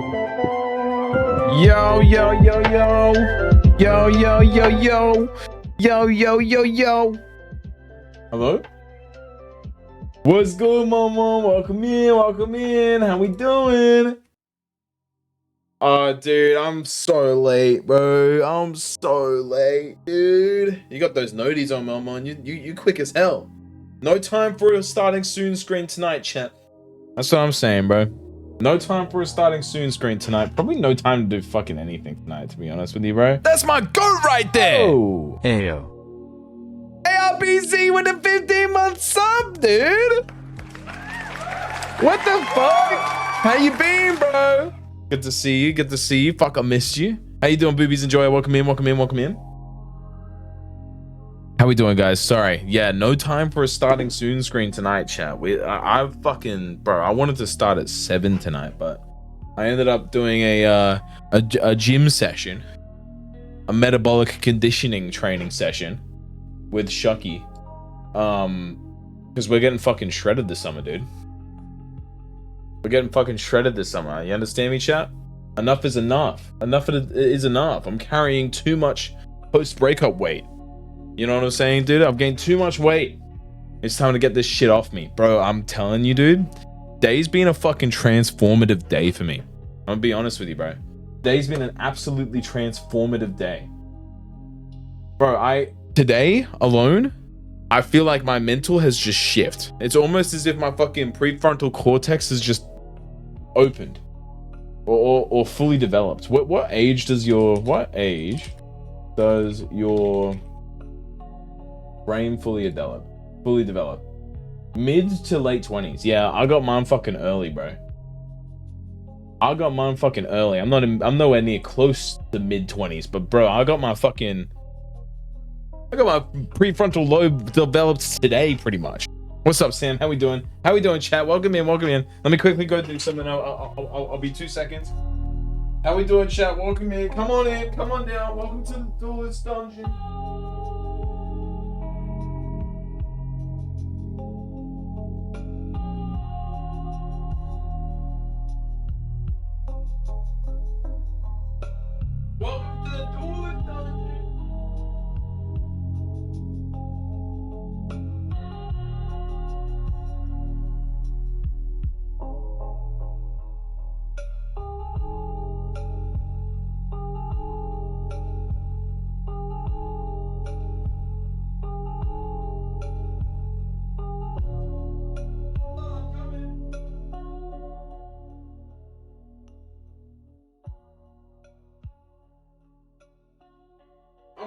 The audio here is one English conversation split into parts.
Yo, yo, yo, yo. Yo, yo, yo, yo. Yo, yo, yo, yo. Hello? What's good, mama? Welcome in, welcome in. How we doing? Oh, dude, I'm so late, bro. I'm so late, dude. You got those noties on, mama, and you quick as hell. No time for a starting soon screen tonight, chat. That's what I'm saying, bro. No time for a starting soon screen tonight. Probably no time to do fucking anything tonight, to be honest with you, bro. That's my goat right there! Oh. Ayo. ARBC with a 15-month sub, dude! What the fuck? How you been, bro? Good to see you, good to see you. Fuck, I missed you. How you doing, boobies? Enjoy. Welcome in, welcome in, welcome in. How we doing, guys? Sorry. Yeah, no time for a starting soon screen tonight, chat. I fucking, bro, I wanted to start at 7 tonight, but I ended up doing a gym session, a metabolic conditioning training session with Shucky, because we're getting fucking shredded this summer, dude. We're getting fucking shredded this summer. You understand me, chat? Enough is enough. Enough is enough. I'm carrying too much post-breakup weight. You know what I'm saying, dude? I've gained too much weight. It's time to get this shit off me. Bro, I'm telling you, dude. Day's been a fucking transformative day for me. I'm gonna be honest with you, bro. Day's been an absolutely transformative day. Bro, today alone, I feel like my mental has just shifted. It's almost as if my fucking prefrontal cortex has just opened. Or fully developed. What age does your brain fully develop? Mid to late 20s. Yeah, I got mine fucking early, bro. I got mine fucking early. I'm nowhere near close to mid 20s, but bro, I got my prefrontal lobe developed today, pretty much. What's up, Sam? How we doing? How we doing, chat? Welcome in, welcome in. Let me quickly go through something. I'll be 2 seconds. How we doing, chat? Welcome in. Come on in. Come on down. Welcome to the itsDoulas dungeon. Welcome to the itsDoulas dungeon.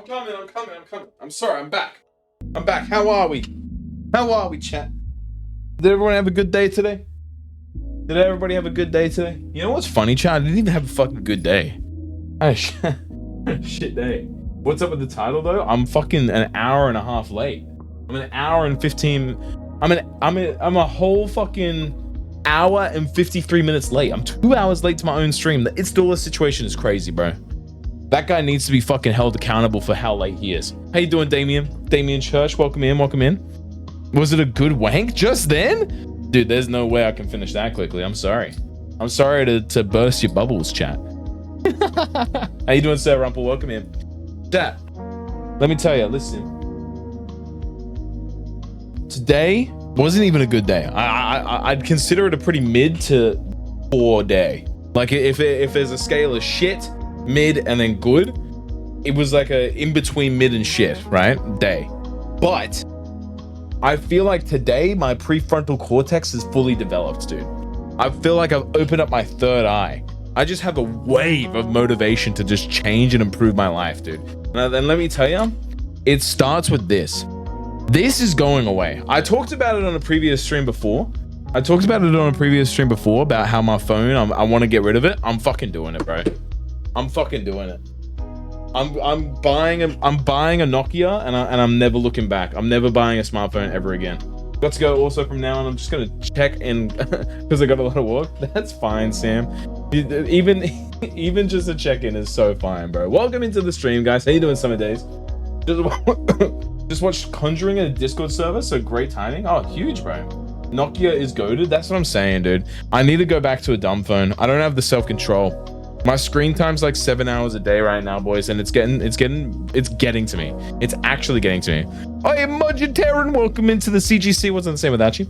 I'm coming. I'm sorry, I'm back. How are we, chat? Did everyone have a good day today? Did everybody have a good day today? You know what's funny, chat? I didn't even have a fucking good day. Shit day. What's up with the title, though? I'm fucking an hour and a half late. I'm an hour and 15... I'm a whole fucking hour and 53 minutes late. I'm 2 hours late to my own stream. The itsDoulas situation is crazy, bro. That guy needs to be fucking held accountable for how late he is. How you doing, Damien? Damien Church, welcome in, welcome in. Was it a good wank just then? Dude, there's no way I can finish that quickly. I'm sorry. I'm sorry to burst your bubbles, chat. How you doing, Sir Rumpel? Welcome in. Chat, let me tell you, listen. Today wasn't even a good day. I'd consider it a pretty mid to poor day. Like if there's a scale of shit, mid, and then good, it was like a in between mid and shit, right? Day. But I feel like today my prefrontal cortex is fully developed, dude. I feel like I've opened up my third eye. I just have a wave of motivation to just change and improve my life, dude. And let me tell you, it starts with this. This is going away. I talked about it on a previous stream before. About how my phone, I want to get rid of it. I'm fucking doing it, bro. I'm fucking doing it. I'm buying a Nokia, and I'm never looking back. I'm never buying a smartphone ever again. Let's go. Also, from now on, I'm just gonna check in because I got a lot of work. That's fine, Sam. Even just a check-in is so fine, bro. Welcome into the stream, guys. How you doing, Summer Days? Just watched Conjuring in a Discord server, so great timing. Oh, huge, bro. Nokia is goated. That's what I'm saying, dude. I need to go back to a dumb phone. I don't have the self-control. My screen time's like 7 hours a day right now, boys, and it's getting to me. It's actually getting to me. Oh, yeah, Mudgetarin, welcome into the CGC. Wasn't the same without you.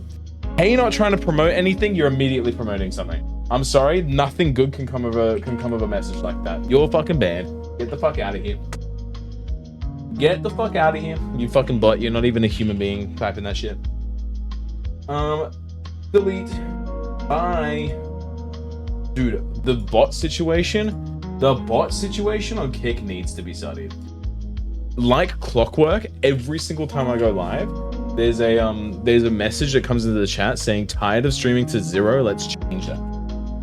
Hey, you're not trying to promote anything. You're immediately promoting something. I'm sorry. Nothing good can come of a message like that. You're fucking banned. Get the fuck out of here. Get the fuck out of here. You fucking bot. You're not even a human being typing that shit. Delete. Bye. Dude, the bot situation on Kick needs to be studied. Like clockwork, every single time I go live, there's a message that comes into the chat saying tired of streaming to 0, let's change that.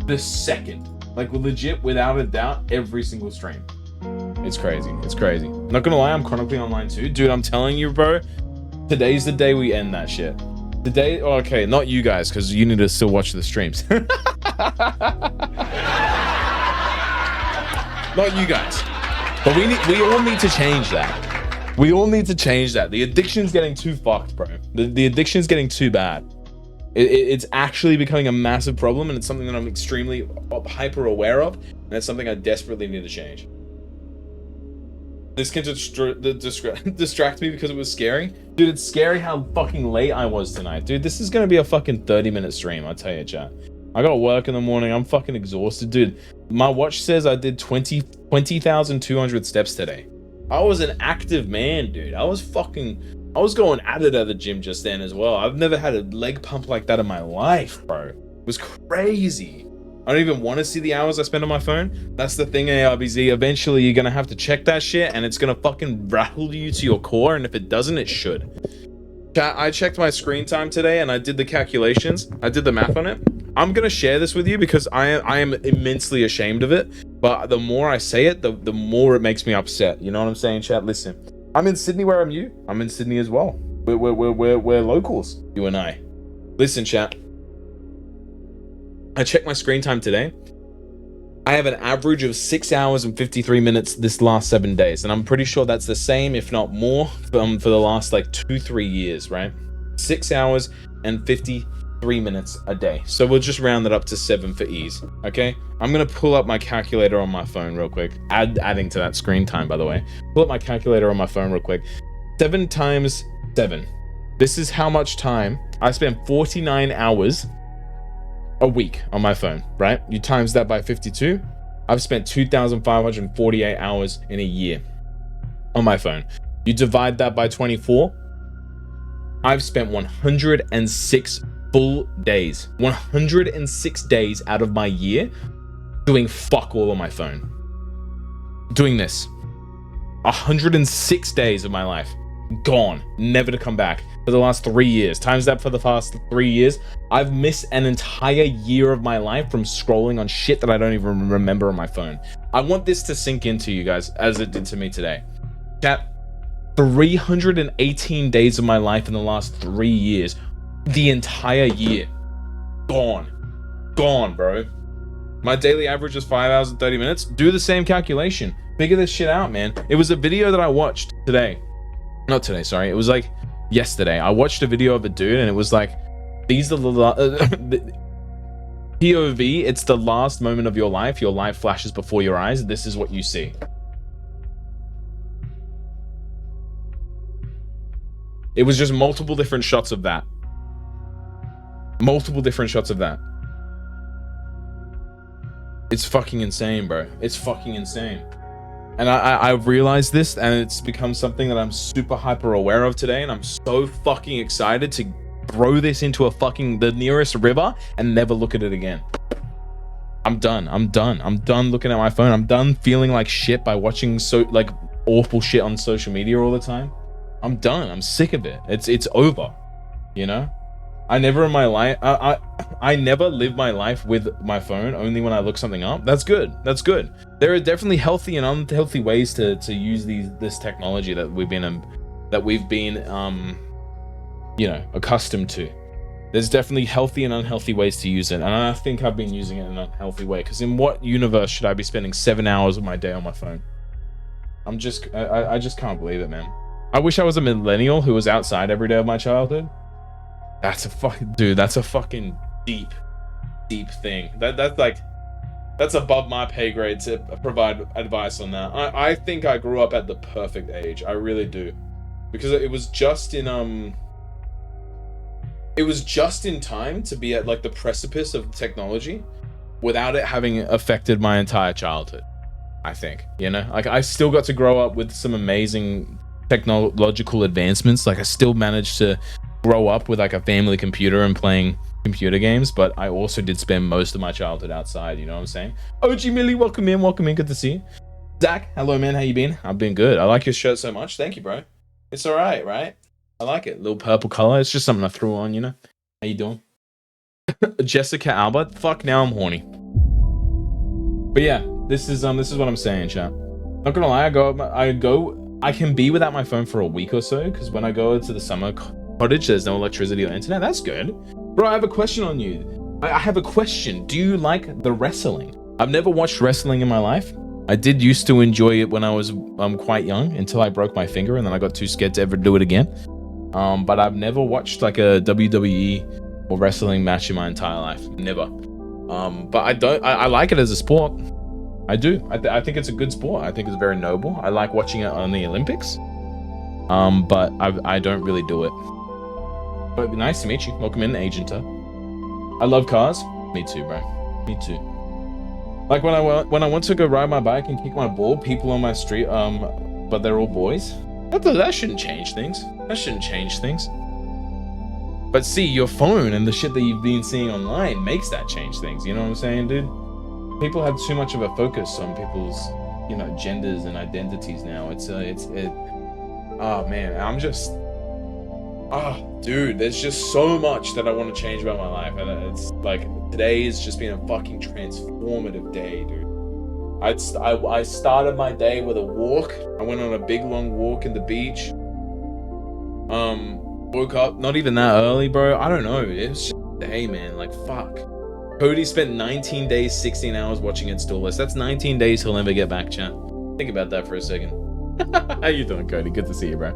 The second, like legit, without a doubt, every single stream. It's crazy. It's crazy. Not gonna lie, I'm chronically online too. Dude, I'm telling you, bro, today's the day we end that shit. The day, oh, okay, not you guys, because you need to still watch the streams. Not you guys. But we all need to change that. We all need to change that. The addiction's getting too fucked, bro. The addiction's getting too bad. It's actually becoming a massive problem, and it's something that I'm extremely hyper aware of, and it's something I desperately need to change. This can distract me because it was scary. Dude, it's scary how fucking late I was tonight. Dude, this is gonna be a fucking 30-minute stream, I'll tell you, chat. I got work in the morning. I'm fucking exhausted. Dude, my watch says I did 20,200 steps today. I was an active man, dude. I was going at it at the gym just then as well. I've never had a leg pump like that in my life, bro. It was crazy. I don't even want to see the hours I spend on my phone. That's the thing, ARBZ. Eventually, you're going to have to check that shit, and it's going to fucking rattle you to your core, and if it doesn't, it should. Chat, I checked my screen time today, and I did the calculations. I did the math on it. I'm going to share this with you because I am immensely ashamed of it, but the more I say it, the more it makes me upset. You know what I'm saying, chat? Listen, I'm in Sydney. Where are you? I'm in Sydney as well. We're locals, you and I. Listen, chat. I checked my screen time today. I have an average of 6 hours and 53 minutes this last 7 days. And I'm pretty sure that's the same, if not more, for the last like 2-3 years, right? 6 hours and 53 minutes a day. So we'll just round it up to 7 for ease, okay? I'm gonna pull up my calculator on my phone real quick. Adding to that screen time, by the way. Pull up my calculator on my phone real quick. 7 times 7. This is how much time I spend 49 hours a week on my phone, right? You times that by 52. I've spent 2,548 hours in a year on my phone. You divide that by 24. I've spent 106 full days, 106 days out of my year doing fuck all on my phone. Doing this. 106 days of my life gone, never to come back for the last 3 years. Times that for the past 3 years, I've missed an entire year of my life from scrolling on shit that I don't even remember on my phone. I want this to sink into you guys as it did to me today. Chat, 318 days of my life in the last 3 years, the entire year, gone, bro. My daily average is 5 hours and 30 minutes. Do the same calculation. Figure this shit out, man. It was a video that I watched today. Not today, sorry. It was like yesterday. I watched a video of a dude and it was like, these are the POV, it's the last moment of your life. Your life flashes before your eyes. This is what you see. It was just multiple different shots of that. Multiple different shots of that. It's fucking insane, bro. It's fucking insane. And I've realized this, and it's become something that I'm super hyper aware of today, and I'm so fucking excited to throw this into the nearest river and never look at it again. I'm done looking at my phone. I'm done feeling like shit by watching awful shit on social media all the time. I'm done. I'm sick of it. It's over, you know? I never in my life, I never live my life with my phone, only when I look something up. That's good. That's good. There are definitely healthy and unhealthy ways to use this technology that we've been you know, accustomed to. There's definitely healthy and unhealthy ways to use it, and I think I've been using it in an unhealthy way, because in what universe should I be spending 7 hours of my day on my phone? I just can't believe it, man. I wish I was a millennial who was outside every day of my childhood. That's a fucking dude. That's a fucking deep thing. That's above my pay grade to provide advice on that. I think I grew up at the perfect age. I really do, because it was just in time to be at like the precipice of technology without it having affected my entire childhood. I think, you know, like I still got to grow up with some amazing technological advancements. Like I still managed to grow up with like a family computer and playing computer games, but I also did spend most of my childhood outside, you know what I'm saying? OG Millie, welcome in, good to see you. Zach, hello man, how you been? I've been good. I like your shirt so much. Thank you, bro. It's all right, right? I like it. Little purple color. It's just something I threw on, you know? How you doing? Jessica Albert. Fuck, now I'm horny. But yeah, this is what I'm saying, chat. Not gonna lie, I can be without my phone for a week or so, because when I go to the summer cottage, there's no electricity or internet. That's good. Bro, I have a question on you. I have a question. Do you like the wrestling? I've never watched wrestling in my life. I did used to enjoy it when I was quite young, until I broke my finger and then I got too scared to ever do it again. But I've never watched like a WWE or wrestling match in my entire life. Never. But I like it as a sport. I do. I think it's a good sport. I think it's very noble. I like watching it on the Olympics. But I don't really do it. But nice to meet you. Welcome in, Agenta. I love cars. Me too, bro. Me too. Like when I want to go ride my bike and kick my ball, people on my street, but they're all boys. That shouldn't change things. That shouldn't change things. But see, your phone and the shit that you've been seeing online makes that change things. You know what I'm saying, dude? People have too much of a focus on people's, you know, genders and identities now. Oh man, I'm just, dude, there's just so much that I want to change about my life, and it's like today has just been a fucking transformative day, dude. I started my day with a walk. I went on a big long walk in the beach. Woke up not even that early, bro. I don't know. It was just a day, man. Like fuck. Cody spent 19 days, 16 hours watching itsDoulas. That's 19 days he'll never get back, chat. Think about that for a second. How you doing, Cody? Good to see you, bro.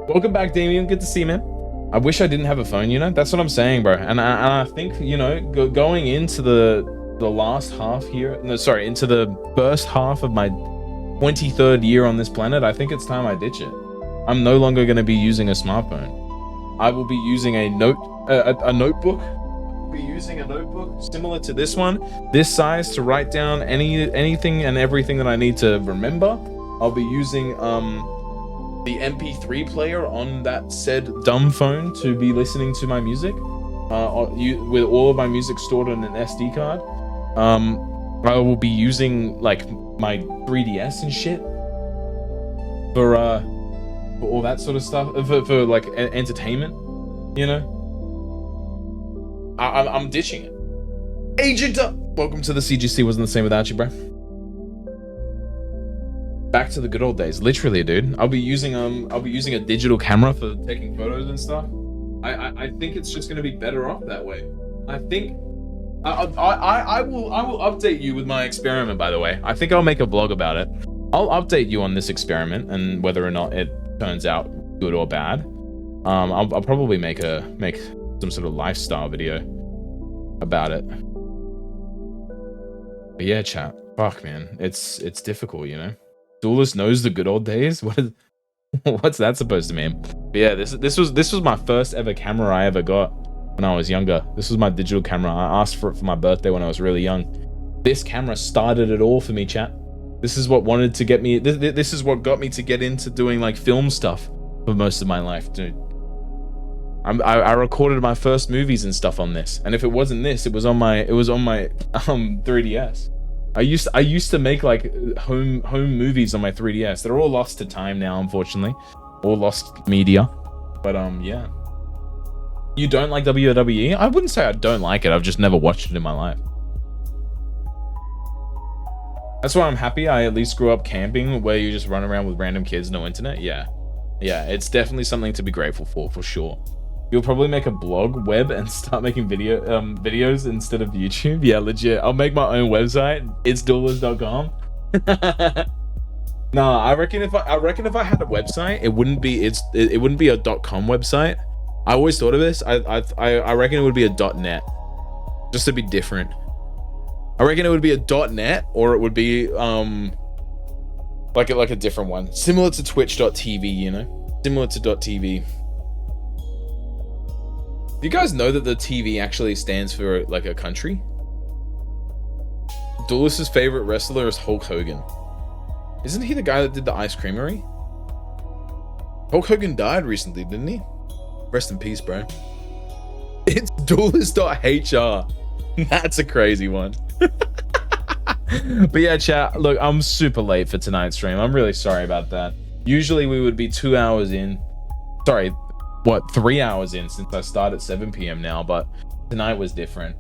Welcome back, Damien. Good to see you, man. I wish I didn't have a phone, you know? That's what I'm saying, bro. And I think, you know, going into the last half here, no, sorry, into the first half of my 23rd year on this planet, I think it's time I ditch it. I'm no longer going to be using a smartphone. I will be using a notebook. Be using a notebook similar to this one, this size, to write down anything and everything that I need to remember. I'll be using the MP3 player on that said dumb phone to be listening to my music, with all of my music stored on an SD card. I will be using like my 3DS and shit for all that sort of stuff, for like entertainment, you know. I'm ditching it. Agent up. Welcome to the CGC. Wasn't the same without you, bro. Back to the good old days. Literally, dude. I'll be using a digital camera for taking photos and stuff. I think it's just gonna be better off that way. I think I will update you with my experiment, by the way. I think I'll make a vlog about it. I'll update you on this experiment and whether or not it turns out good or bad. I'll probably make some sort of lifestyle video about it. But yeah, chat. Fuck, man. It's difficult, you know. Doulas knows the good old days. What's that supposed to mean? But yeah, this was my first ever camera I ever got when I was younger. This was my digital camera. I asked for it for my birthday when I was really young. This camera started it all for me, chat. This is what wanted to get me. This is what got me to get into doing like film stuff for most of my life, dude. I recorded my first movies and stuff on this, and if it wasn't this, it was on my 3DS. I used to make like home movies on my 3DS. They're all lost to time now, unfortunately, all lost media. But yeah. You don't like WWE? I wouldn't say I don't like it. I've just never watched it in my life. That's why I'm happy I at least grew up camping, where you just run around with random kids, no internet. Yeah, it's definitely something to be grateful for sure. You'll probably make a blog web and start making videos instead of YouTube. Yeah, legit. I'll make my own website, itsDoulas.com. Nah, I reckon if I had a website, it wouldn't be a .com website. I always thought of this. I reckon it would be a .net, just to be different. I reckon it would be a .net, or it would be like a different one, similar to Twitch.tv, you know, similar to .tv. Do you guys know that the TV actually stands for like a country? Doulas' favorite wrestler is Hulk Hogan. Isn't he the guy that did the Ice Creamery? Hulk Hogan died recently, didn't he? Rest in peace, bro. It's Doulas.hr. That's a crazy one. But yeah, chat, look, I'm super late for tonight's stream. I'm really sorry about that. Usually we would be 2 hours in. Sorry, what, 3 hours in, since I start at 7 p.m. now, but tonight was different.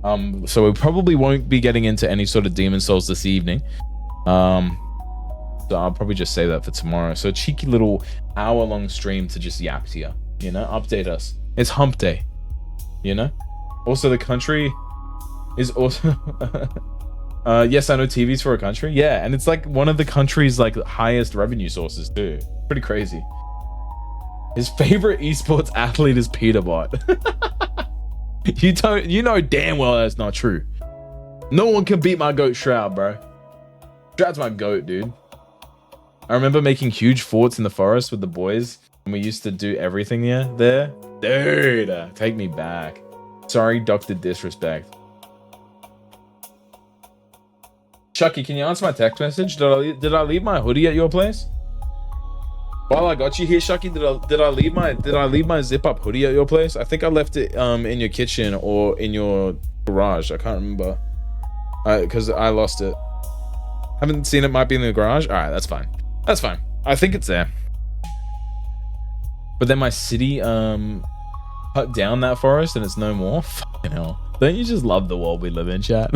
So we probably won't be getting into any sort of Demon Souls this evening. So I'll probably just save that for tomorrow. So a cheeky little hour-long stream to just yap to you, you know, update us. It's hump day, you know? Also, the country is also... yes, I know TV's for a country. Yeah, and it's like one of the country's like highest revenue sources too. Pretty crazy. His favorite esports athlete is Peterbot. You know damn well that's not true. No one can beat my goat Shroud, bro. Shroud's my goat, dude. I remember making huge forts in the forest with the boys, and we used to do everything there. Dude, take me back. Sorry, Dr. Disrespect. Chucky, can you answer my text message? Did I leave my hoodie at your place? While I got you here, Chucky, did I leave my zip up hoodie at your place? I think I left it in your kitchen or in your garage. I can't remember. Because I lost it. Haven't seen it. Might be in the garage. All right, that's fine. That's fine. I think it's there. But then my city cut down that forest and it's no more. Fucking hell. Don't you just love the world we live in, chat?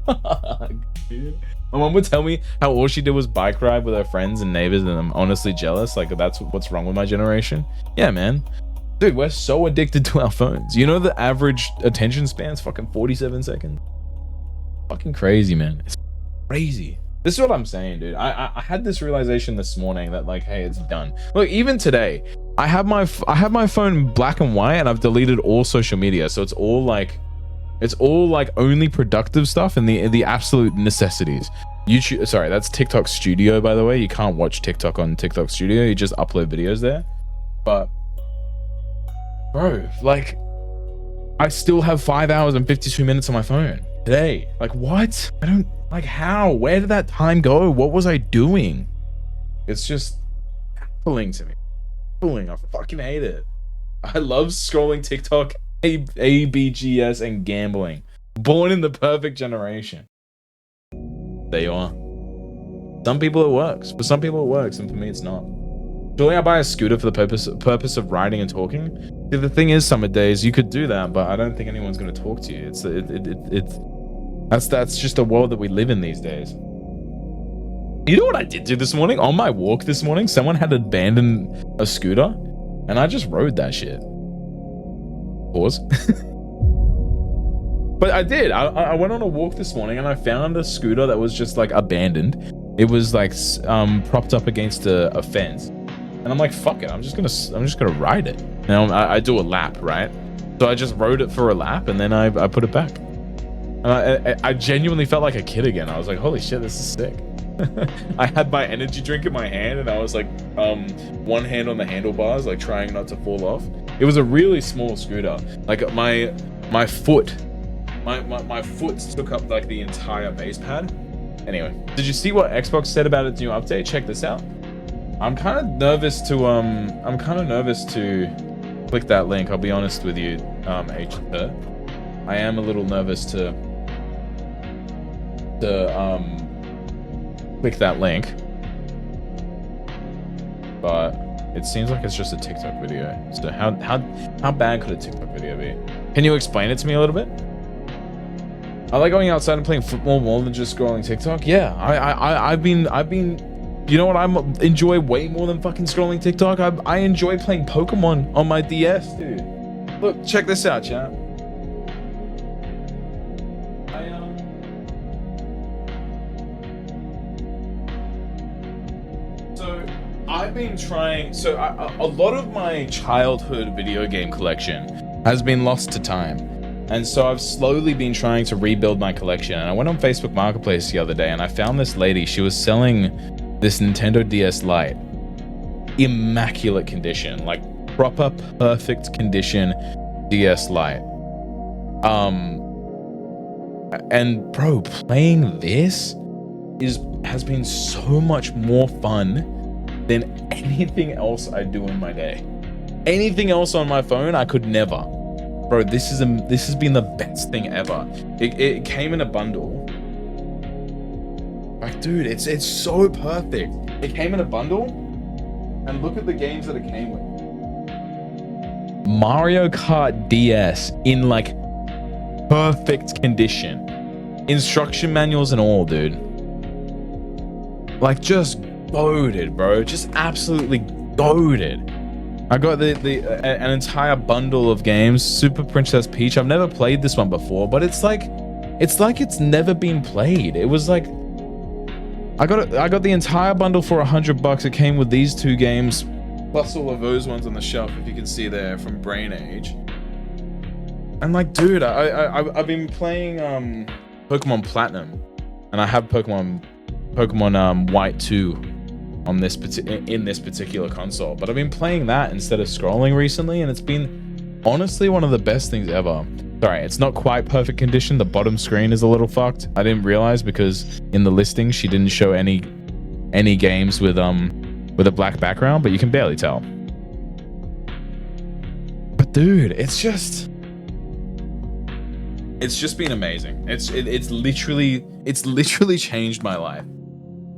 My mom would tell me how all she did was bike ride with her friends and neighbors, and I'm honestly jealous. Like, that's what's wrong with my generation. Yeah, man. Dude, we're so addicted to our phones. You know the average attention span's fucking 47 seconds. Fucking crazy, man. It's crazy. This is what I'm saying, dude. I had this realization this morning that, like, hey, it's done. Look, even today, I have my phone black and white, and I've deleted all social media, so it's all like only productive stuff and the absolute necessities. YouTube, sorry, that's TikTok Studio, by the way. You can't watch TikTok on TikTok Studio. You just upload videos there. But bro, like, I still have 5 hours and 52 minutes on my phone today. Like, what? I don't, like, how? Where did that time go? What was I doing? It's just baffling to me. Baffling. I fucking hate it. I love scrolling TikTok, ABGS, and gambling. Born in the perfect generation. There you are. Some people it works. For some people it works, and for me it's not. Surely I buy a scooter for the purpose of riding and talking. See, the thing is, summer days, you could do that, but I don't think anyone's going to talk to you. That's just the world that we live in these days. You know what I did do this morning? On my walk this morning, someone had abandoned a scooter, and I just rode that shit. Pause. But I did. I went on a walk this morning and I found a scooter that was just like abandoned. It was like propped up against a fence, and I'm like, fuck it. I'm just gonna ride it. Now I do a lap, right? So I just rode it for a lap and then I put it back. And I genuinely felt like a kid again. I was like, holy shit, this is sick. I had my energy drink in my hand and I was like, one hand on the handlebars, like trying not to fall off. It was a really small scooter. Like my foot took up like the entire base pad. Anyway, did you see what Xbox said about its new update? Check this out. I'm kind of nervous to click that link. I'll be honest with you, H and her. I am a little nervous to click that link, but it seems like it's just a TikTok video. So how bad could a TikTok video be? Can you explain it to me a little bit? I like going outside and playing football more than just scrolling TikTok. Yeah, I've been. You know what? I enjoy way more than fucking scrolling TikTok. I enjoy playing Pokemon on my DS, dude. Look, check this out, chat. I've been trying. So a lot of my childhood video game collection has been lost to time, and so I've slowly been trying to rebuild my collection. And I went on Facebook Marketplace the other day, and I found this lady. She was selling this Nintendo DS Lite, immaculate condition, like proper perfect condition DS Lite. And bro, playing this has been so much more fun than anything else I do in my day. Anything else on my phone, I could never. Bro, this has been the best thing ever. It came in a bundle. Like, dude, it's so perfect. It came in a bundle, and look at the games that it came with. Mario Kart DS in like perfect condition. Instruction manuals and all, dude. Like, just goated, bro. Just absolutely goated. I got an entire bundle of games. Super Princess Peach. I've never played this one before, but it's like it's never been played. It was like I got the entire bundle for $100. It came with these 2 games, plus all of those ones on the shelf, if you can see there, from Brain Age. And like, dude, I've been playing Pokemon Platinum, and I have Pokemon White 2 on in this particular console, but I've been playing that instead of scrolling recently, and it's been honestly one of the best things ever. Sorry, it's not quite perfect condition. The bottom screen is a little fucked. I didn't realize because in the listing she didn't show any games with a black background, but you can barely tell. But dude, it's just been amazing. It's literally changed my life.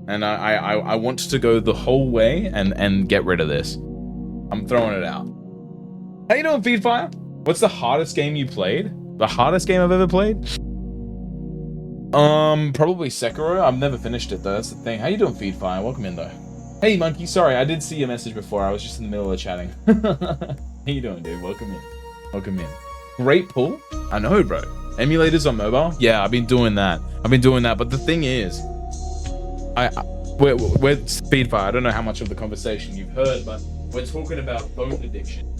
And I want to go the whole way and get rid of this. I'm throwing it out. How you doing, Feedfire? What's the hardest game you played? The hardest game I've ever played? Probably Sekiro. I've never finished it though. That's the thing. How you doing, Feedfire? Welcome in though. Hey, Monkey. Sorry, I did see your message before. I was just in the middle of chatting. How you doing, dude? Welcome in. Welcome in. Great pull. I know, bro. Emulators on mobile? Yeah, I've been doing that. But the thing is, we're Speedfire. I don't know how much of the conversation you've heard, but we're talking about phone addiction.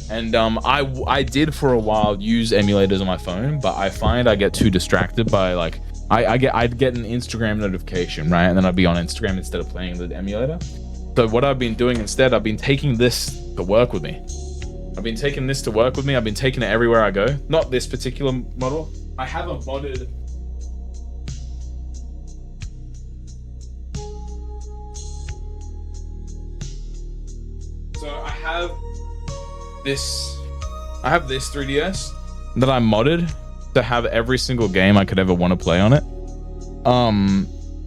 And I did for a while use emulators on my phone, but I find I get too distracted by like I'd get an Instagram notification, right? And then I'd be on Instagram instead of playing the emulator. So what I've been doing instead, I've been taking this to work with me. I've been taking it everywhere I go. Not this particular model. I have a modded. So I have this 3DS that I modded to have every single game I could ever want to play on it.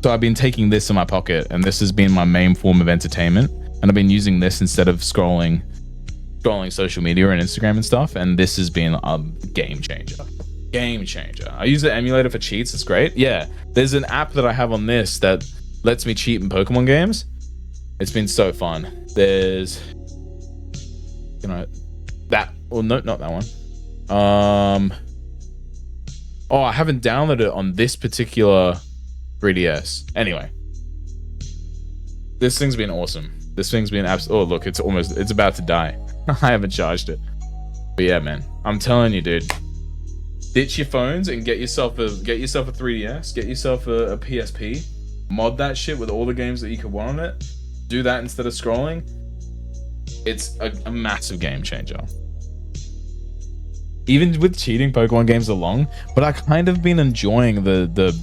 So I've been taking this in my pocket, and this has been my main form of entertainment. And I've been using this instead of scrolling social media and Instagram and stuff. And this has been a game changer. I use the emulator for cheats. It's great. Yeah, there's an app that I have on this that lets me cheat in Pokemon games. It's been so fun. There's, that. Well, no, not that one. Oh, I haven't downloaded it on this particular 3DS. Anyway, this thing's been awesome. This thing's been oh, look, it's about to die. I haven't charged it. But yeah, man, I'm telling you, dude. Ditch your phones and get yourself a 3DS, get yourself a PSP, mod that shit with all the games that you could want on it. Do that instead of scrolling. It's a massive game changer. Even with cheating, Pokemon games are long, but I kind of been enjoying the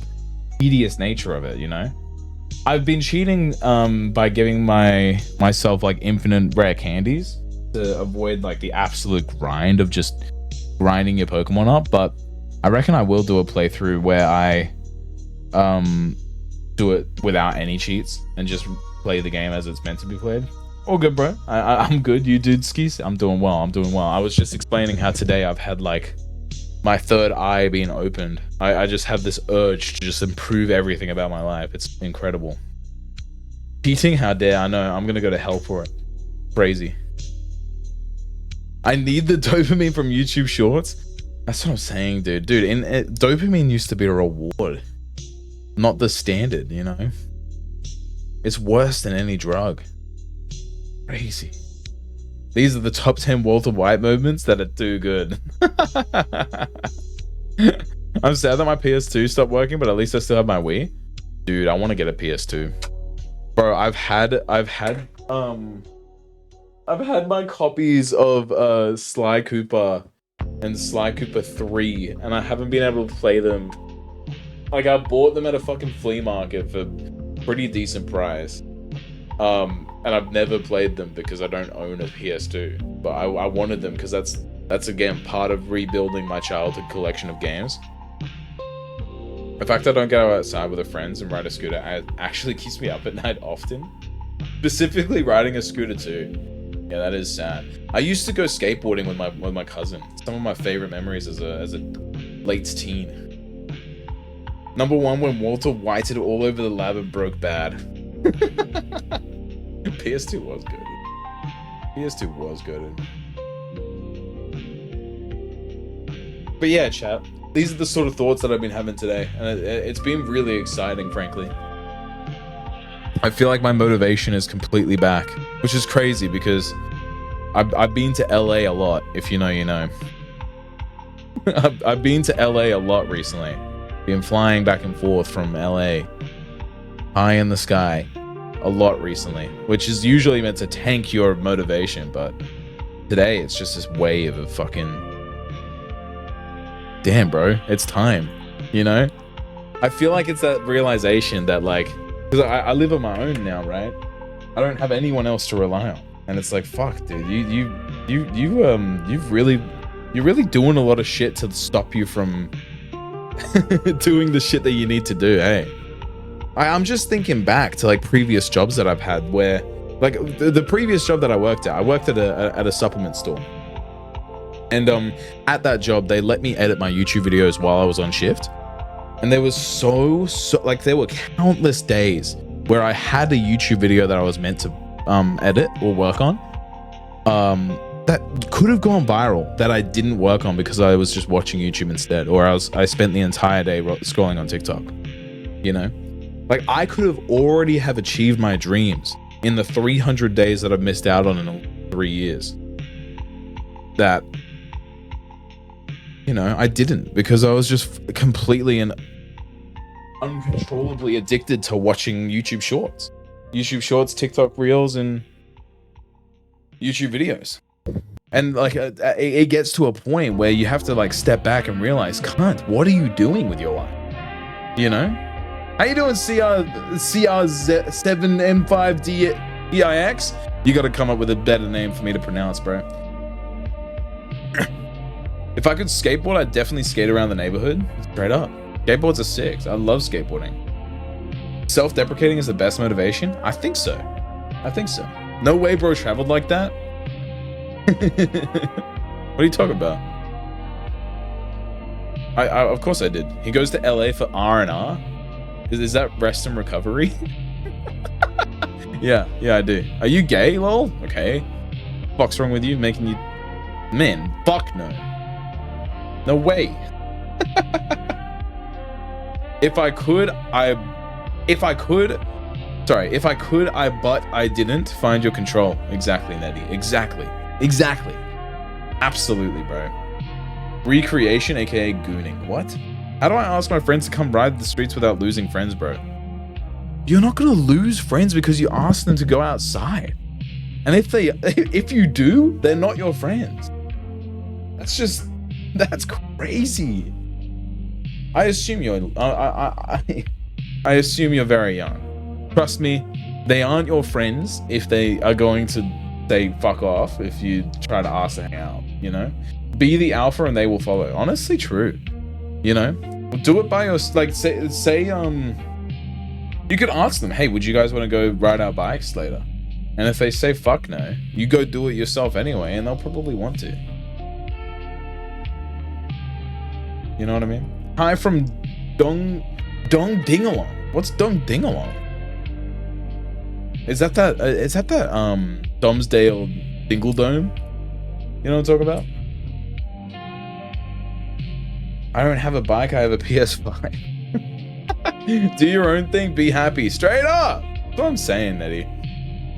tedious nature of it, you know? I've been cheating by giving myself like infinite rare candies to avoid like the absolute grind of just grinding your Pokemon up, but I reckon I will do a playthrough where I do it without any cheats and just play the game as it's meant to be played. All good, bro. I'm good. You dude skis? I'm doing well. I was just explaining how today I've had like my third eye being opened. I just have this urge to just improve everything about my life. It's incredible. Cheating? How dare? I know. I'm gonna go to hell for it. Crazy. I need the dopamine from YouTube Shorts. That's what I'm saying, dude. Dopamine used to be a reward, not the standard, you know? It's worse than any drug. Crazy. These are the top 10 Walter White moments that are too good. I'm sad that my PS2 stopped working, but at least I still have my Wii. Dude, I want to get a PS2. Bro, I've had my copies of Sly Cooper and Sly Cooper 3, and I haven't been able to play them. Like, I bought them at a fucking flea market for pretty decent price. And I've never played them because I don't own a PS2. But I wanted them because that's again part of rebuilding my childhood collection of games. The fact I don't go outside with the friends and ride a scooter actually keeps me up at night often. Specifically riding a scooter too. Yeah, that is sad. I used to go skateboarding with my cousin. Some of my favorite memories as a late teen. Number 1, when Walter whited all over the lab and broke bad. PS2 was good. PS2 was good. But yeah, chat. These are the sort of thoughts that I've been having today, and it's been really exciting, frankly. I feel like my motivation is completely back, which is crazy because I've been to LA a lot. If you know, you know. I've been to LA a lot recently. Been flying back and forth from LA, high in the sky, a lot recently, which is usually meant to tank your motivation, but today it's just this wave of fucking, damn bro, it's time, you know? I feel like it's that realization that, like, because I live on my own now, right? I don't have anyone else to rely on, and it's like, fuck, dude, you're really doing a lot of shit to stop you from doing the shit that you need to do. Hey, I'm just thinking back to like previous jobs that I've had where, like, the previous job that I worked at a supplement store, and at that job they let me edit my YouTube videos while I was on shift, and there was so like there were countless days where I had a YouTube video that I was meant to edit or work on that could have gone viral that I didn't work on because I was just watching YouTube instead, or I spent the entire day scrolling on TikTok, you know? Like, I could have already have achieved my dreams in the 300 days that I've missed out on in 3 years. That, you know, I didn't, because I was just completely and uncontrollably addicted to watching YouTube Shorts. YouTube Shorts, TikTok Reels, and YouTube videos. And like it gets to a point where you have to like step back and realize, cunt, what are you doing with your life? You know? How you doing, CR7M5DEIX? You gotta come up with a better name for me to pronounce, bro. If I could skateboard, I'd definitely skate around the neighborhood. Straight up. Skateboards are sick. I love skateboarding. Self-deprecating is the best motivation? I think so. I think so. No way bro traveled like that. What are you talking about? I of course I did. He goes to LA for R&R. Is that rest and recovery? yeah, I do. Are you gay, lol? Okay. What's wrong with you? Making you... Man, fuck no. No way. If I could, but I didn't. Find your control. Exactly, Nettie. Exactly. Absolutely, bro. Recreation, aka gooning. What? How do I ask my friends to come ride the streets without losing friends, bro? You're not gonna lose friends because you ask them to go outside. And if you do, they're not your friends. That's crazy. I assume you're I assume you're very young. Trust me, they aren't your friends if they are going to say fuck off if you try to ask to hang out, you know? Be the alpha and they will follow. Honestly, true. You know? Do it by your, like, say you could ask them, hey, would you guys want to go ride our bikes later? And if they say fuck no, you go do it yourself anyway, and they'll probably want to. You know what I mean? Hi from Dong Dingalong. What's Dong Dingalong? Is that Domsdale Dingle Dome? You know what I'm talking about? I don't have a bike, I have a PS5. Do your own thing, be happy. Straight up! That's what I'm saying, Nettie.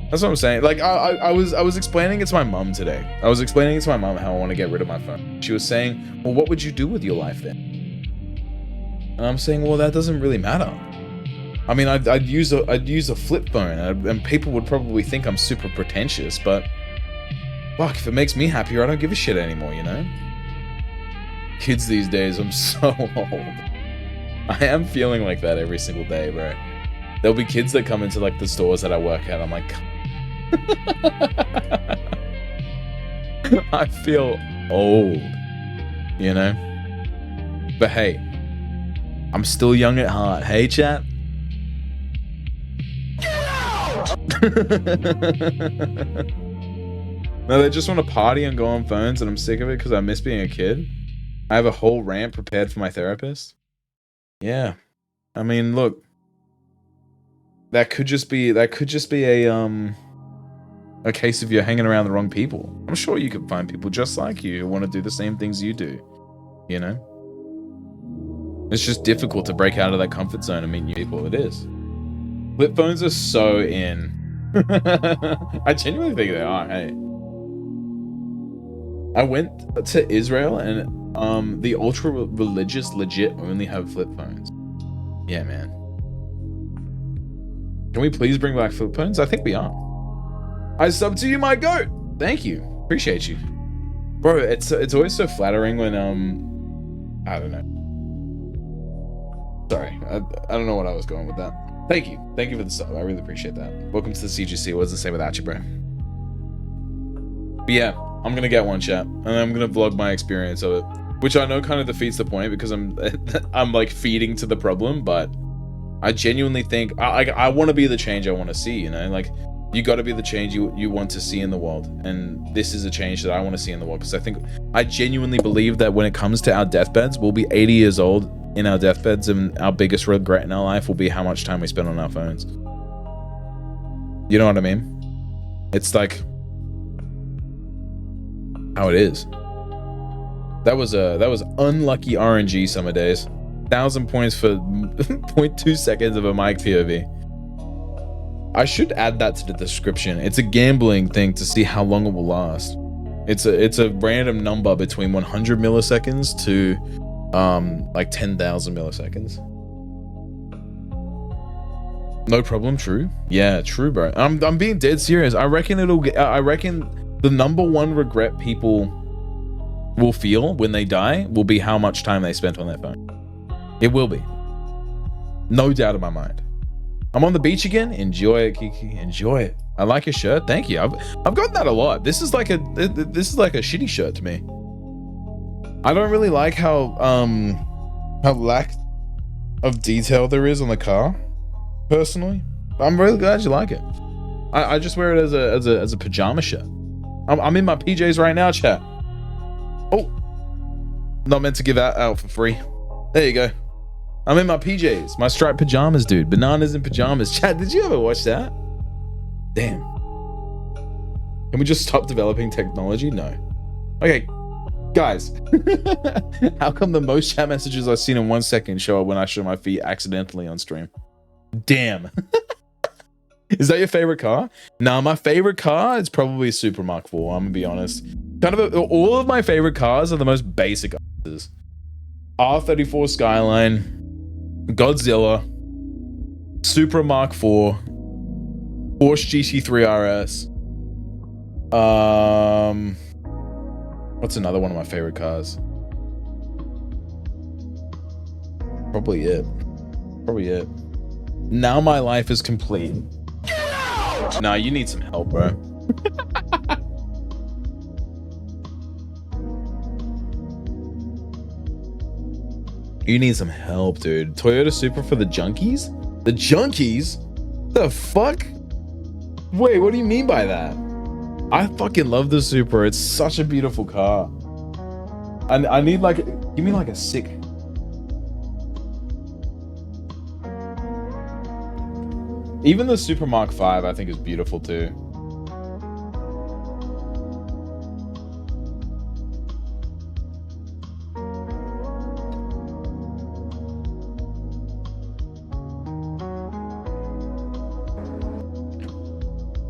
That's what I'm saying. Like I was explaining it to my mom today. I was explaining it to my mom how I want to get rid of my phone. She was saying, well, what would you do with your life then? And I'm saying, well, that doesn't really matter. I mean, I'd use a flip phone, and people would probably think I'm super pretentious, but fuck, if it makes me happier, I don't give a shit anymore, you know? Kids these days, I'm so old. I am feeling like that every single day, bro. There'll be kids that come into like the stores that I work at. I'm like, I feel old, you know? But hey, I'm still young at heart. Hey, chat. No, they just want to party and go on phones, and I'm sick of it because I miss being a kid. I have a whole rant prepared for my therapist. Yeah, I mean, look, that could just be a case of you're hanging around the wrong people. I'm sure you could find people just like you who want to do the same things you do. You know, it's just difficult to break out of that comfort zone and meet new people. It is. Flip phones are so in. I genuinely think they are. Hey, I went to Israel and the ultra religious legit only have flip phones. Yeah, man. Can we please bring back flip phones? I think we are. I sub to you, my goat. Thank you. Appreciate you, bro. It's always so flattering when I don't know. Sorry, I don't know what I was going with that. Thank you for the sub. I really appreciate that. Welcome to the CGC. What does it say without you, bro? But yeah, I'm gonna get one, chat, and I'm gonna vlog my experience of it, which I know kind of defeats the point because I'm like feeding to the problem, but I genuinely think I want to be the change I want to see. You know, like you got to be the change you want to see in the world, and this is a change that I want to see in the world because I genuinely believe that when it comes to our deathbeds, we'll be 80 years old in our deathbeds, and our biggest regret in our life will be how much time we spend on our phones. You know what I mean? It's like how it is. That was unlucky RNG summer days. 1,000 points for 0.2 seconds of a mic POV. I should add that to the description. It's a gambling thing to see how long it will last. It's a random number between 100 milliseconds to like 10,000 milliseconds. No problem. True. Yeah, true, bro. I'm being dead serious. I reckon the number one regret people will feel when they die will be how much time they spent on their phone. It will be. No doubt in my mind. I'm on the beach again. Enjoy it, Kiki. Enjoy it. I like your shirt. Thank you. I've gotten that a lot. This is like a shitty shirt to me. I don't really like how lack of detail there is on the car, personally. I'm really glad you like it. I just wear it as a pajama shirt. I'm in my PJs right now, chat. Oh, not meant to give that out for free. There you go. I'm in my PJs, my striped pajamas, dude. Bananas in pajamas. Chat, did you ever watch that? Damn. Can we just stop developing technology? No. Okay, guys. How come the most chat messages I've seen in 1 second show up when I show my feet accidentally on stream? Damn. Is that your favorite car? Nah, my favorite car is probably Super Mark IV. I'm gonna be honest. All of my favorite cars are the most basic answers. R34 Skyline, Godzilla, Supra Mark IV, Porsche GT3 RS. What's another one of my favorite cars? Probably it. Now my life is complete. Nah, you need some help, bro. You need some help, dude. Toyota Supra for the junkies? The junkies? The fuck? Wait, what do you mean by that? I fucking love the Supra. It's such a beautiful car. I need like, give me like a sick. Even the Supra Mark V I think is beautiful too.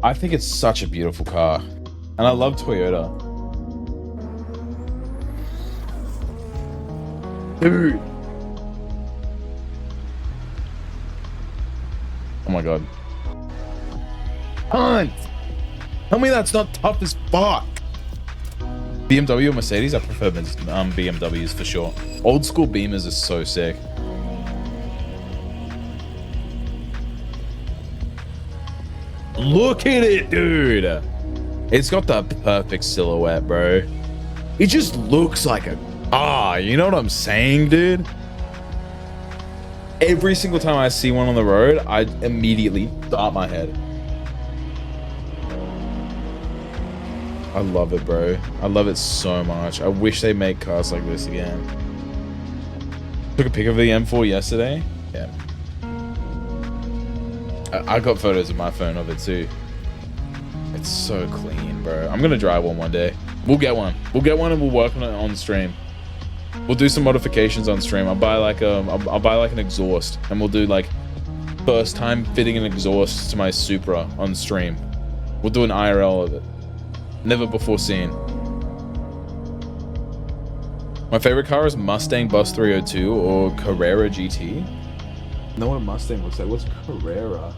I think it's such a beautiful car. And I love Toyota. Dude. Oh my god. Hunt! Tell me that's not tough as fuck. BMW or Mercedes? I prefer BMWs for sure. Old school Beamers are so sick. Look at it, dude. It's got the perfect silhouette, bro. It just looks like a car. You know what I'm saying, dude? Every single time I see one on the road, I immediately dart my head. I love it, bro. I love it so much. I wish they make cars like this again. Took a pic of the M4 yesterday. Yeah. I got photos of my phone of it too. It's so clean, bro. I'm gonna drive one day. We'll get one. We'll get one and we'll work on it on stream. We'll do some modifications on stream. I'll buy like an exhaust, and we'll do like first time fitting an exhaust to my Supra on stream. We'll do an IRL of it. Never before seen. My favorite car is Mustang Bus 302 or Carrera GT. I know what a Mustang looks like. What's Carrera?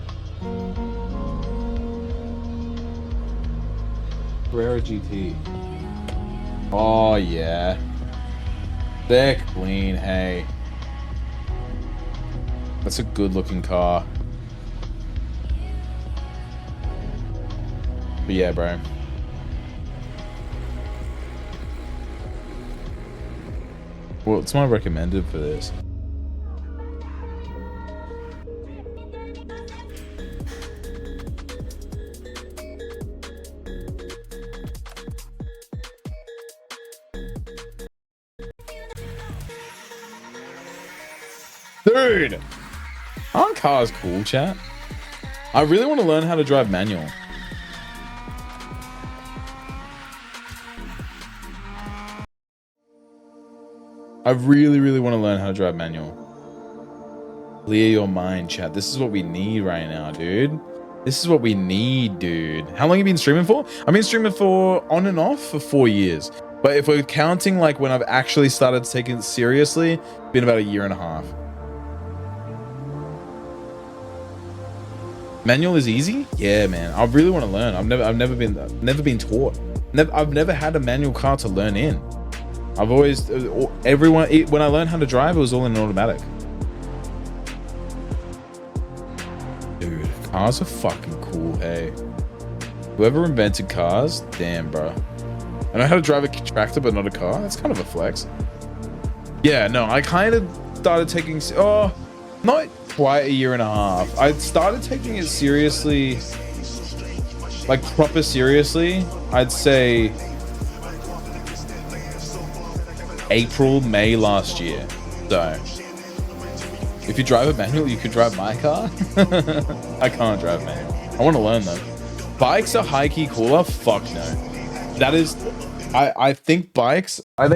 Carrera GT. Oh yeah. They're clean, hey. That's a good looking car. But yeah, bro. What's my recommended for this? Dude! Aren't cars cool, chat? I really want to learn how to drive manual. I really want to learn how to drive manual. Clear your mind, chat. This is what we need right now, dude. This is what we need, dude. How long have you been streaming for? I've been streaming for on and off for 4 years. But if we're counting like when I've actually started taking it seriously, it's been about 1.5 years. Manual is easy? Yeah, man. I really want to learn. I've never been taught. I've never had a manual car to learn in. I've always, when I learned how to drive, it was all in an automatic. Dude, cars are fucking cool, hey. Whoever invented cars, damn, bro. I know how to drive a tractor, but not a car. That's kind of a flex. Yeah, no, I kind of started taking, not quite 1.5 years. I started taking it seriously, like proper seriously, I'd say April, May last year. So if you drive a manual, you could drive my car. I can't drive manual. I want to learn though. Bikes are high-key cooler? Fuck no. That is, I think bikes are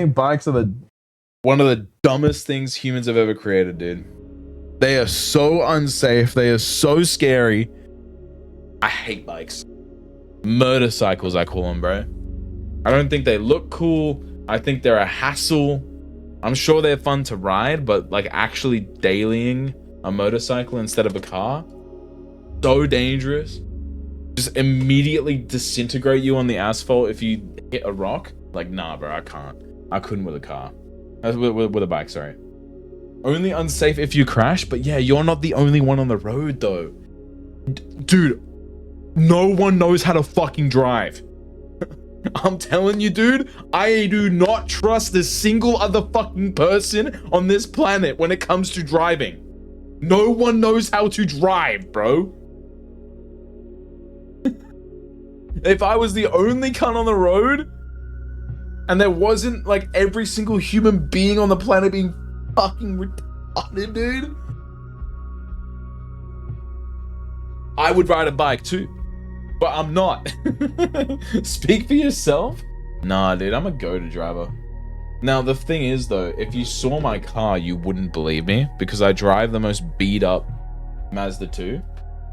one of the dumbest things humans have ever created, dude. They are so unsafe. They are so scary. I hate bikes. Motorcycles, I call them, bro. I don't think they look cool. I think they're a hassle. I'm sure they're fun to ride, but like actually dailying a motorcycle instead of a car, so dangerous. Just immediately disintegrate you on the asphalt if you hit a rock. Like, nah, bro, I can't. I couldn't with a car. With a bike, sorry. Only unsafe if you crash, but yeah, you're not the only one on the road though. Dude, no one knows how to fucking drive. I'm telling you, dude, I do not trust a single other fucking person on this planet when it comes to driving. No one knows how to drive, bro. If I was the only cunt on the road and there wasn't like every single human being on the planet being fucking retarded, dude, I would ride a bike too. But I'm not. Speak for yourself? Nah, dude, I'm a go-to driver. Now, the thing is, though, if you saw my car, you wouldn't believe me because I drive the most beat-up Mazda 2.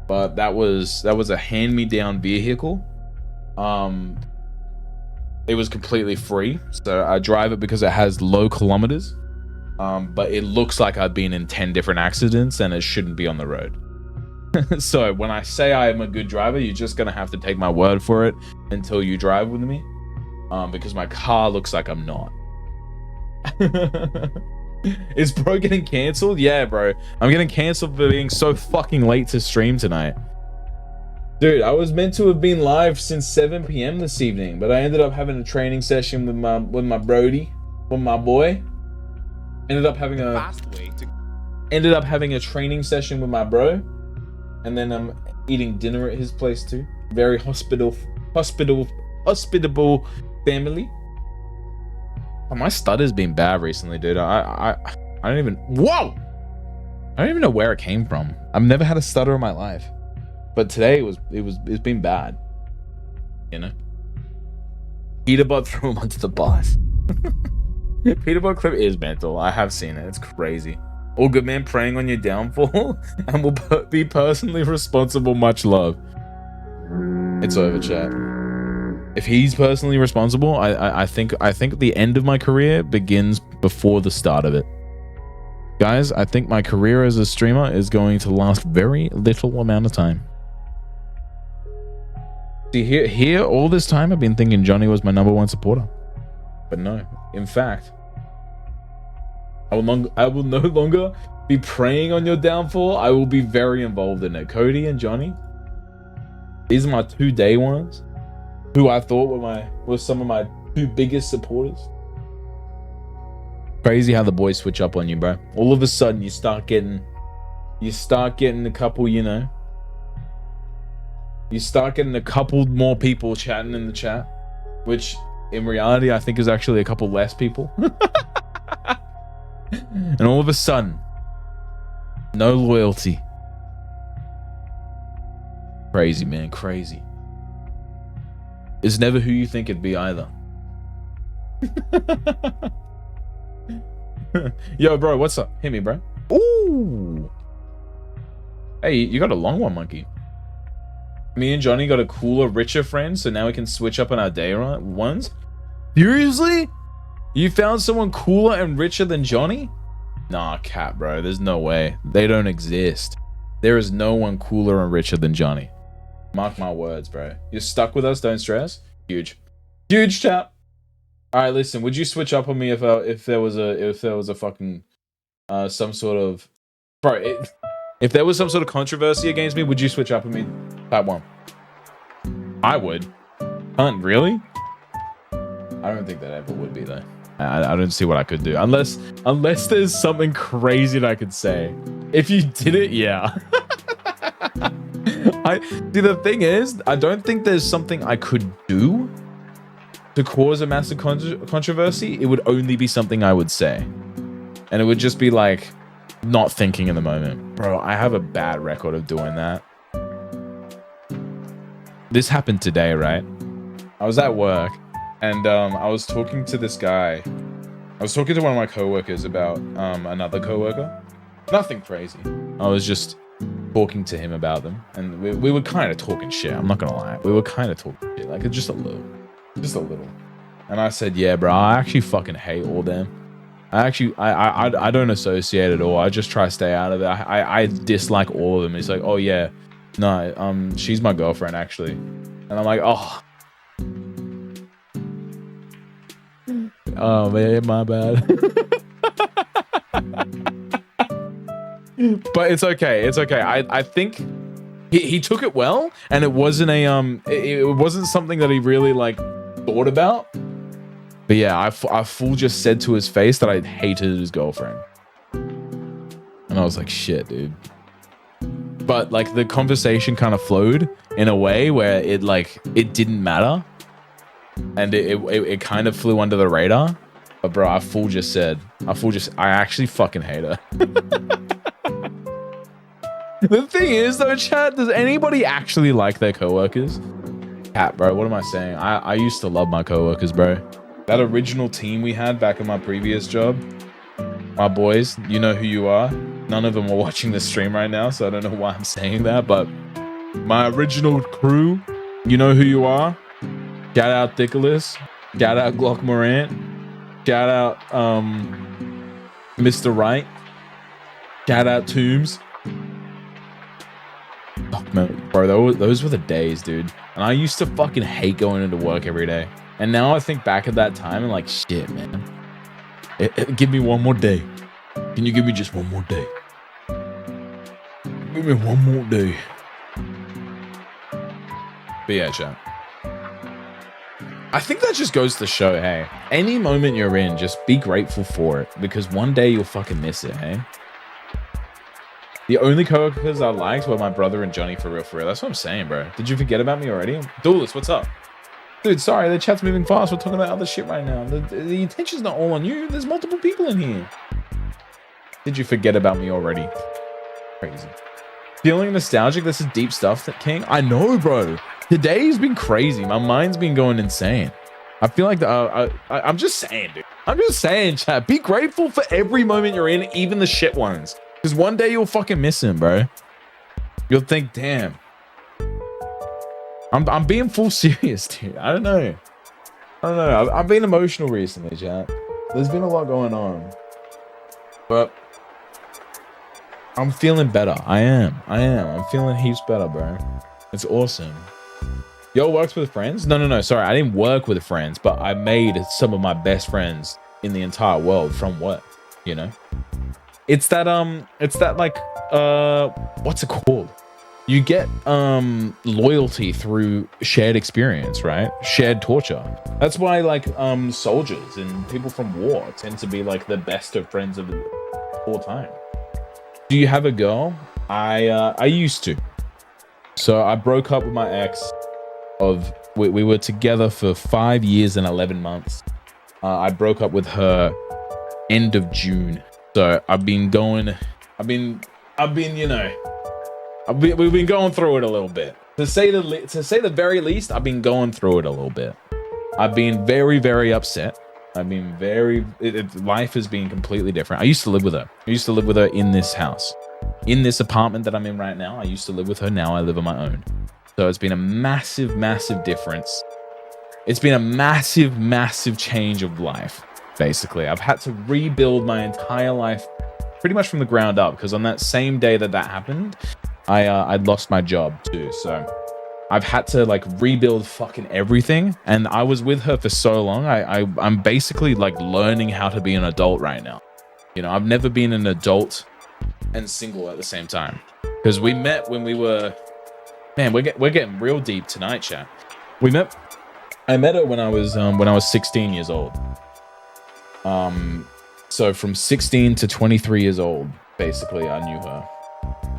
but that was a hand-me-down vehicle. It was completely free, so I drive it because it has low kilometers. But it looks like I've been in 10 different accidents and it shouldn't be on the road. So when I say I am a good driver, you're just gonna have to take my word for it until you drive with me. Because my car looks like I'm not. Is bro getting cancelled? Yeah, bro. I'm getting cancelled for being so fucking late to stream tonight. Dude, I was meant to have been live since 7 p.m. this evening, but I ended up having a training session with my brody, with my boy. Ended up having a training session with my bro, and then I'm eating dinner at his place too. Very hospitable family. Oh, my stutter's been bad recently, dude. I don't even. Whoa! I don't even know where it came from. I've never had a stutter in my life, but today it's been bad. You know. Peterbot threw him onto the bus. Peterbot clip is mental. I have seen it. It's crazy. All good man preying on your downfall and will be personally responsible. Much love. It's over, chat. If he's personally responsible, I think the end of my career begins before the start of it. Guys, I think my career as a streamer is going to last very little amount of time. See, here all this time I've been thinking Johnny was my #1 supporter. But no, in fact, I will no longer be preying on your downfall. I will be very involved in it. Cody and Johnny, these are my 2 day ones, who I thought were some of my 2 biggest supporters. Crazy how the boys switch up on you, bro. All of a sudden, you start getting a couple, you know. You start getting a couple more people chatting in the chat, which in reality, I think is actually a couple less people. And all of a sudden, no loyalty. Crazy, man, crazy. It's never who you think it'd be either. Yo, bro, what's up? Hit me, bro. Ooh. Hey, you got a long one, monkey. Me and Johnny got a cooler, richer friend, so now we can switch up on our day ones. Seriously? You found someone cooler and richer than Johnny? Nah, cat, bro. There's no way. They don't exist. There is no one cooler and richer than Johnny. Mark my words, bro. You're stuck with us. Don't stress. Huge, huge chap. All right, listen. Would you switch up on me if there was a fucking some sort of if there was some sort of controversy against me? Would you switch up on me? That one. I would. Hunt, really? I don't think that ever would be though. I don't see what I could do unless there's something crazy that I could say. If you did it, yeah. See, the thing is, I don't think there's something I could do to cause a massive controversy. It would only be something I would say, and it would just be like not thinking in the moment. Bro, I have a bad record of doing that. This happened today, right? I was at work. And I was talking to this guy. I was talking to one of my coworkers about another coworker. Nothing crazy. I was just talking to him about them, and we were kind of talking shit. I'm not gonna lie. We were kind of talking shit, like just a little. And I said, "Yeah, bro, I actually fucking hate all them. I don't associate at all. I just try to stay out of it. I dislike all of them." And he's like, "Oh yeah, no, she's my girlfriend actually," and I'm like, "Oh." Oh man, my bad. But it's okay. It's okay. I think he took it well, and it wasn't it wasn't something that he really like thought about. But yeah, I full just said to his face that I hated his girlfriend, and I was like, shit, dude. But like the conversation kind of flowed in a way where it didn't matter. And it kind of flew under the radar. But bro, I actually fucking hate her. The thing is though, chat, does anybody actually like their coworkers? Cat, bro, what am I saying? I used to love my coworkers, bro. That original team we had back in my previous job, my boys, you know who you are. none of them are watching the stream right now, so I don't know why I'm saying that, but my original crew, you know who you are. Shout out itsDoulas. Shout out Glock Morant. Shout out Mr. Wright. Shout out Toombs. Fuck, man, bro, those were the days, dude. And I used to fucking hate going into work every day. And now I think back at that time and like, shit, man. Give me one more day. Can you give me just one more day? Give me one more day. But yeah, chat. I think that just goes to show, hey, any moment you're in, just be grateful for it, because one day you'll fucking miss it, hey? The only coworkers I liked were my brother and Johnny, for real, for real. That's what I'm saying, bro. Did you forget about me already? itsDoulas, what's up? Dude, sorry, the chat's moving fast. We're talking about other shit right now. The attention's not all on you. There's multiple people in here. Did you forget about me already? Crazy. Feeling nostalgic? This is deep stuff, that King. I know, bro. Today's been crazy. My mind's been going insane. I feel like I'm just saying, dude. I'm just saying, chat. Be grateful for every moment you're in, even the shit ones. Because one day you'll fucking miss him, bro. You'll think, damn. I'm being full serious, dude. I don't know. I've been emotional recently, chat. There's been a lot going on. But I'm feeling better. I am. I'm feeling heaps better, bro. It's awesome. Yo, works with friends? No. Sorry, I didn't work with friends, but I made some of my best friends in the entire world from work, you know? It's that like, what's it called? You get loyalty through shared experience, right? Shared torture. That's why like soldiers and people from war tend to be like the best of friends of all time. Do you have a girl? I used to. So I broke up with my ex. We were together for 5 years and 11 months. I broke up with her end of June. So we've been going through it a little bit. To say the very least, I've been going through it a little bit. I've been very, very upset. I've been life has been completely different. I used to live with her. I used to live with her in this house. In this apartment that I'm in right now, I used to live with her. Now I live on my own. So it's been a massive, massive difference. It's been a massive, massive change of life, basically. I've had to rebuild my entire life pretty much from the ground up, because on that same day that happened, I'd lost my job too. So I've had to like rebuild fucking everything. And I was with her for so long. I'm basically like learning how to be an adult right now. You know, I've never been an adult and single at the same time, because we met when we were, man, we're getting real deep tonight, chat. I met her when I was 16 years old. So from 16 to 23 years old, basically, I knew her.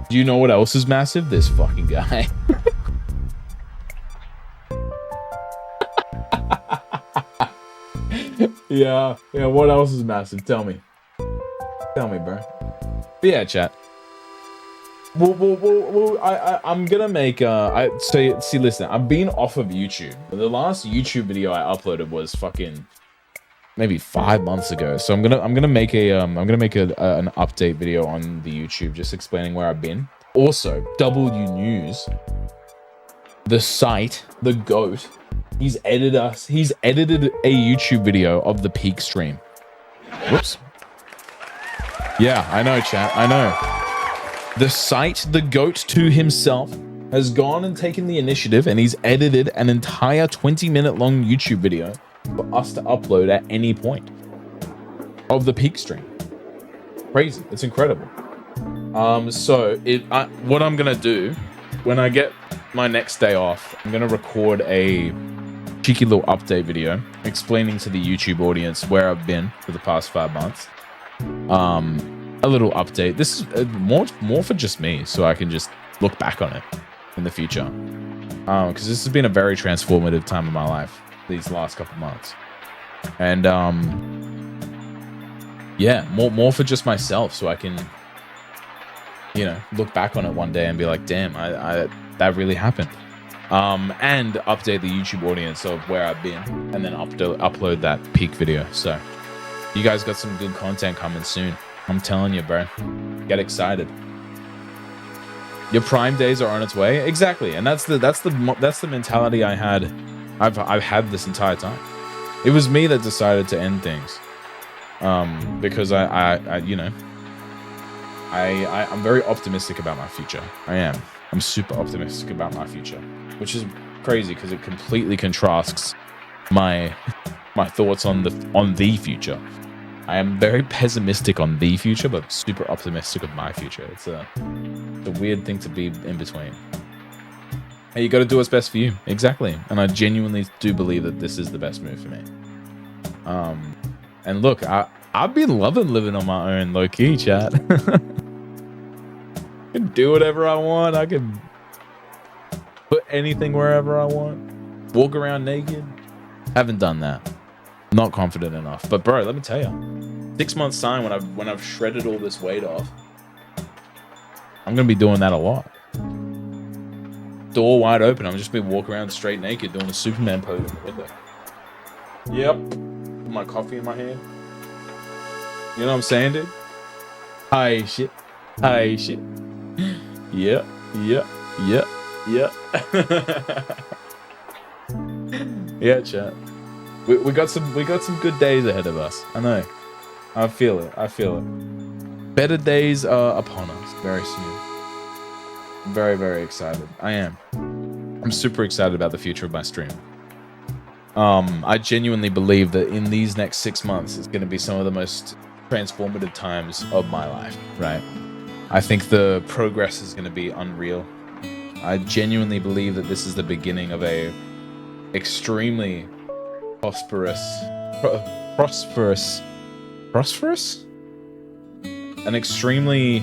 Do you know what else is massive? This fucking guy. Yeah, what else is massive? Tell me, bro. But yeah, chat. I'm gonna make listen, I've been off of YouTube. The last YouTube video I uploaded was fucking maybe 5 months ago. So I'm gonna make an update video on the YouTube, just explaining where I've been. Also, W News, the site, the GOAT, he's edited a YouTube video of the peak stream. Whoops. Yeah, I know, chat. I know. The site, the GOAT to himself, has gone and taken the initiative, and he's edited an entire 20-minute long YouTube video for us to upload at any point of the peak stream. Crazy. It's incredible. What I'm gonna do when I get my next day off, I'm gonna record a cheeky little update video explaining to the YouTube audience where I've been for the past 5 months. A little update. This is more for just me, so I can just look back on it in the future. Because this has been a very transformative time in my life these last couple months, and yeah, more for just myself, so I can, you know, look back on it one day and be like, damn, I that really happened. And update the YouTube audience of where I've been, and then upload that peak video. So you guys got some good content coming soon. I'm telling you, bro. Get excited. Your prime days are on its way. Exactly, and that's the mentality I had. I've had this entire time. It was me that decided to end things, because I'm very optimistic about my future. I am. I'm super optimistic about my future, which is crazy because it completely contrasts my thoughts on the future. I am very pessimistic on the future, but super optimistic of my future. It's a weird thing to be in between. Hey, you got to do what's best for you. Exactly. And I genuinely do believe that this is the best move for me. And look, I've been loving living on my own, low key, chat. I can do whatever I want. I can put anything wherever I want. Walk around naked. Haven't done that. Not confident enough. But bro, let me tell you, 6 months time when I've shredded all this weight off, I'm gonna be doing that a lot. Door wide open. I'm just be walking around straight naked doing a Superman pose in the window. Yep. With my coffee in my hand. You know what I'm saying, dude? Hi shit. Hi shit. Yep. Yep. Yep. Yep. Yeah, chat. We got some good days ahead of us. I know. I feel it. I feel it. Better days are upon us very soon. I'm very, very excited. I am. I'm super excited about the future of my stream. I genuinely believe that in these next 6 months is going to be some of the most transformative times of my life, right? I think the progress is going to be unreal. I genuinely believe that this is the beginning of a extremely prosperous, an extremely,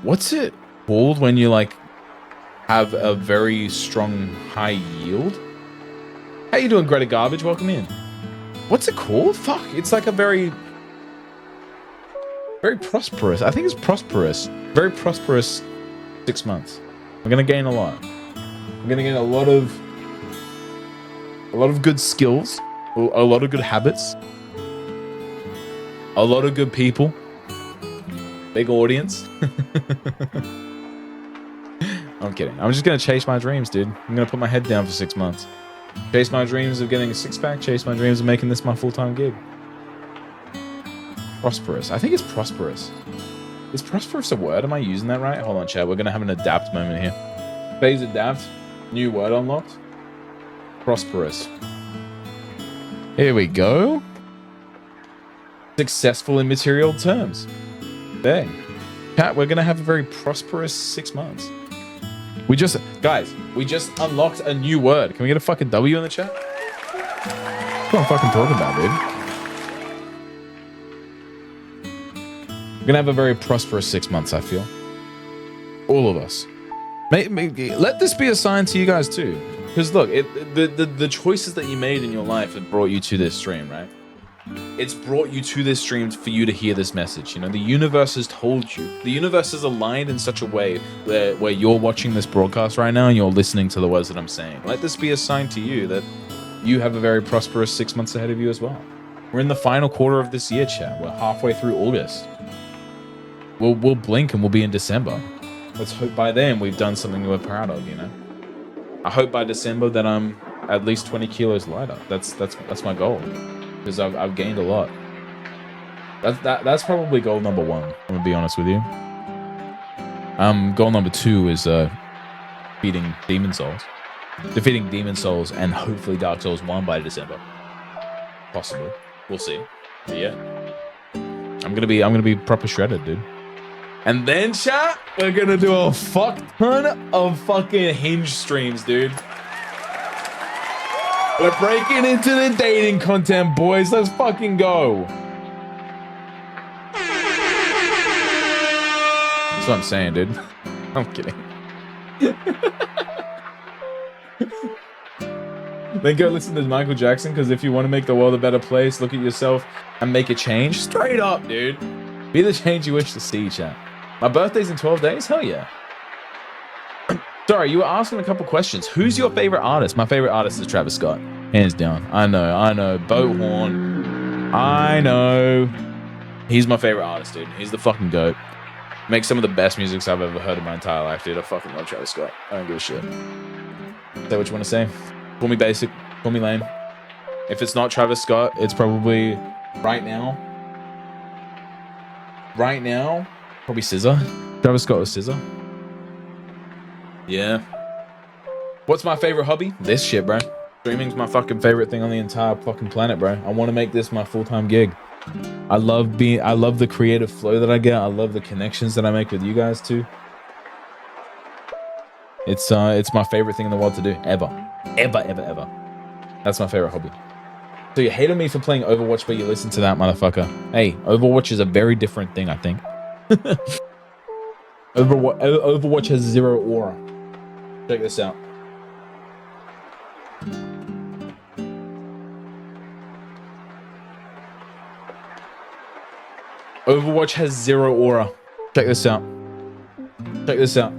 what's it called when you like have a very strong high yield? How you doing, Greta Garbage? Welcome in. What's it called? Fuck, it's like a very prosperous. I think it's prosperous. Very prosperous 6 months. I'm gonna gain a lot. I'm gonna gain a lot of good skills, a lot of good habits, a lot of good people, big audience. I'm kidding. I'm just gonna chase my dreams, dude. I'm gonna put my head down for 6 months. Chase my dreams of getting a six-pack. Chase my dreams of making this my full-time gig. Prosperous. I think it's prosperous. Is prosperous a word? Am I using that right? Hold on, chat. We're gonna have an adapt moment here. Phase adapt. New word unlocked. Prosperous. Here we go. Successful in material terms. There. Chat, we're gonna have a very prosperous 6 months. Guys, we just unlocked a new word. Can we get a fucking W in the chat? That's what I'm fucking talking about, dude. We're gonna have a very prosperous 6 months, I feel. All of us. Let this be a sign to you guys too. Because look, the choices that you made in your life have brought you to this stream, right? It's brought you to this stream for you to hear this message. You know, the universe has told you. The universe is aligned in such a way where you're watching this broadcast right now and you're listening to the words that I'm saying. Let this be a sign to you that you have a very prosperous 6 months ahead of you as well. We're in the final quarter of this year, chat. We're halfway through August. We'll blink and we'll be in December. Let's hope by then we've done something we're proud of, you know? I hope by December that I'm at least 20 kilos lighter. That's my goal. Because I've gained a lot. That's probably goal number 1. I'm gonna be honest with you. Goal number 2 is defeating demon souls, and hopefully Dark Souls 1 by December. Possibly, we'll see. But yeah, I'm gonna be proper shredded, dude. And then, chat, we're gonna do a fuck ton of fucking hinge streams, dude. We're breaking into the dating content, boys. Let's fucking go. That's what I'm saying, dude. I'm kidding. Then go listen to Michael Jackson, because if you want to make the world a better place, look at yourself and make a change. Straight up, dude. Be the change you wish to see, chat. My birthday's in 12 days? Hell yeah. Sorry, you were asking a couple questions. Who's your favorite artist? My favorite artist is Travis Scott. Hands down. I know. Boat horn. I know. He's my favorite artist, dude. He's the fucking GOAT. Makes some of the best music I've ever heard in my entire life, dude. I fucking love Travis Scott. I don't give a shit. Say what you want to say. Call me basic. Call me lame. If it's not Travis Scott, it's probably right now. Right now, probably SZA. Travis Scott or SZA. Yeah. What's my favorite hobby? This shit, bro. Streaming's my fucking favorite thing on the entire fucking planet, bro. I want to make this my full-time gig. I love the creative flow that I get. I love the connections that I make with you guys too. It's my favorite thing in the world to do, ever. That's my favorite hobby. So you hated me for playing Overwatch, but you listen to that motherfucker. Hey, Overwatch is a very different thing, I think. Overwatch has zero aura. Check this out. Overwatch has zero aura. Check this out. Check this out.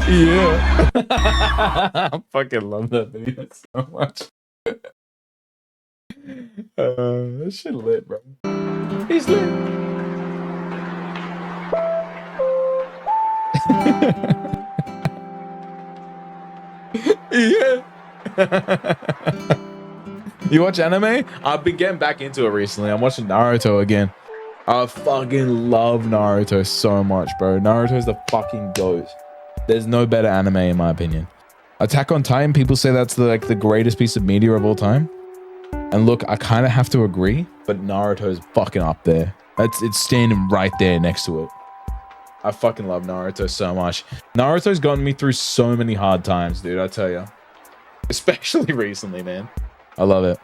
Yeah. I fucking love that video so much. That shit lit, bro. He's lit. Yeah. You watch anime? I've been getting back into it recently. I'm watching Naruto again. I fucking love Naruto so much, bro. Naruto's the fucking GOAT. There's no better anime in my opinion. Attack on Titan, people say that's the greatest piece of media of all time. And look, I kind of have to agree, but Naruto's fucking up there. It's standing right there next to it. I fucking love Naruto so much. Naruto's gotten me through so many hard times, dude, I tell you. Especially recently, man. I love it.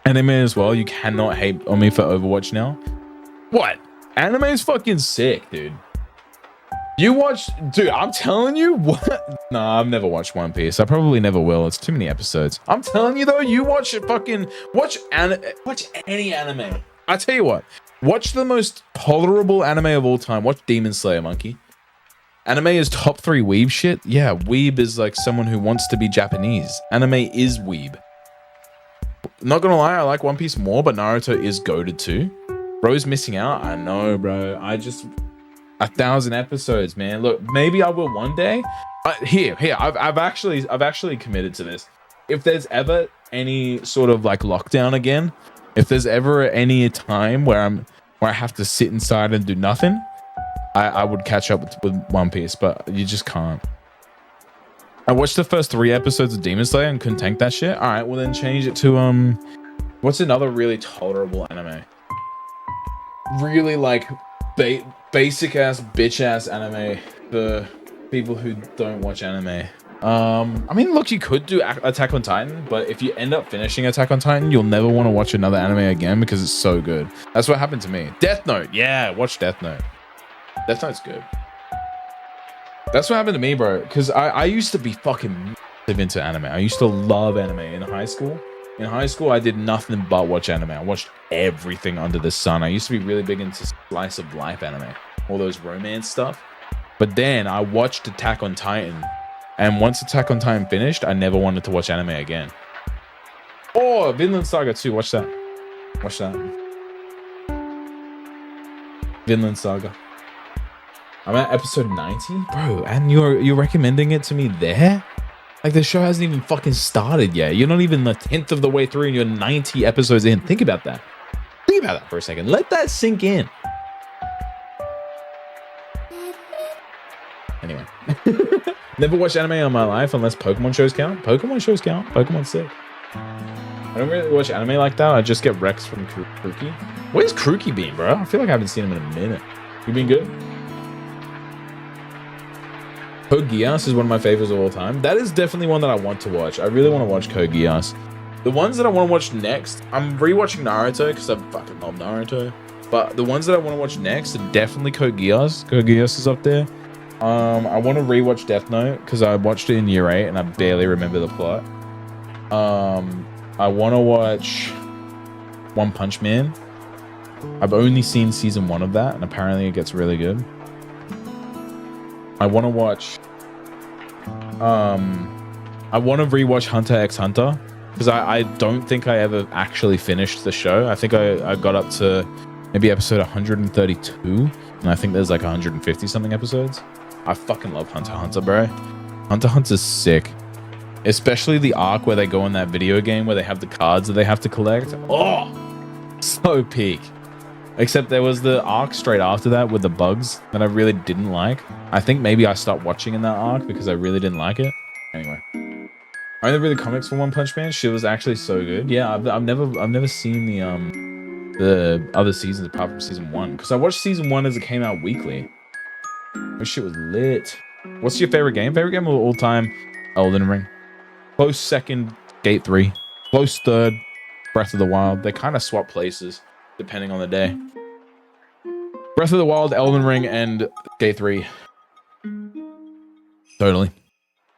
Anime as well, you cannot hate on me for Overwatch now. What? Anime is fucking sick, dude. You watch, dude, I'm telling you, what? Nah, I've never watched One Piece. I probably never will. It's too many episodes. I'm telling you though, you watch any anime. I tell you what, watch the most tolerable anime of all time. Watch Demon Slayer, monkey. Anime is top 3 weeb shit. Yeah, weeb is like someone who wants to be Japanese. Anime is weeb. Not gonna lie, I like One Piece more, but Naruto is goated too. Bro's missing out. I know, bro. 1,000 episodes, man. Look, maybe I will one day. Here. I've actually committed to this. If there's ever any sort of like lockdown again, if there's ever any time where I have to sit inside and do nothing, I would catch up with One Piece, but you just can't. I watched the first 3 episodes of Demon Slayer and couldn't tank that shit. All right, well then change it to what's another really tolerable anime? Really like basic ass bitch ass anime for people who don't watch anime. I mean, look, you could do Attack on Titan, but if you end up finishing Attack on Titan, you'll never want to watch another anime again because it's so good. That's what happened to me. Death Note, yeah, watch Death Note. Death Note's good. That's what happened to me, bro. Because I used to be fucking into anime. I used to love anime in high school. In high school, I did nothing but watch anime. I watched everything under the sun. I used to be really big into slice of life anime, all those romance stuff. But then I watched Attack on Titan, and once Attack on Titan finished, I never wanted to watch anime again. Oh, Vinland Saga 2. Watch that. Watch that. Vinland Saga. I'm at episode 90, bro, and you're recommending it to me there? Like, the show hasn't even fucking started yet. You're not even the 10th of the way through and you're 90 episodes in. Think about that. Think about that for a second. Let that sink in. Anyway. Never watched anime in my life unless Pokemon shows count. Pokemon shows count. Pokemon's sick. I don't really watch anime like that. I just get Rex from Kruki. Where's Kruki been, bro? I feel like I haven't seen him in a minute. You been good? Code Geass is one of my favorites of all time. That is definitely one that I want to watch. I really want to watch Code Geass. The ones that I want to watch next, I'm rewatching Naruto because I fucking love Naruto. But the ones that I want to watch next are definitely Code Geass. Code Geass is up there. I want to rewatch Death Note because I watched it in year 8 and I barely remember the plot. I want to watch One Punch Man. I've only seen season 1 of that, and apparently it gets really good. I want to watch. I want to rewatch Hunter x Hunter because I don't think I ever actually finished the show. I think I got up to maybe episode 132, and I think there's like 150 something episodes. I fucking love Hunter x Hunter, bro. Hunter x Hunter's sick. Especially the arc where they go in that video game where they have the cards that they have to collect. Oh, so peak. Except there was the arc straight after that with the bugs that I really didn't like. I think maybe I stopped watching in that arc because I really didn't like it. Anyway, I only read the comics for One Punch Man. She was actually so good. Yeah, I've never seen the other seasons apart from season 1 because I watched season 1 as it came out weekly. This shit was lit. What's your favorite game? Favorite game of all time? Elden Ring. Close second, Gate 3. Close third, Breath of the Wild. They kind of swap places depending on the day. Breath of the Wild, Elden Ring, and Gate 3. Totally.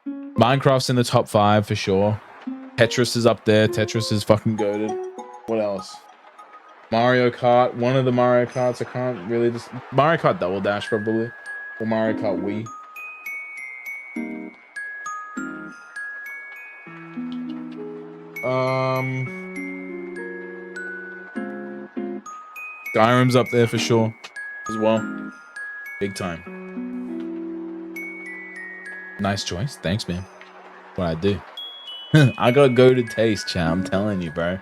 Minecraft's in the top 5 for sure. Tetris is up there. Tetris is fucking goated. What else? Mario Kart. One of the Mario Karts. I can't really just... Mario Kart Double Dash probably. Or Mario Kart Wii. Skyrim's up there for sure as well. Big time. Nice choice. Thanks, man. What I do. I got goated taste, chat. I'm telling you, bro.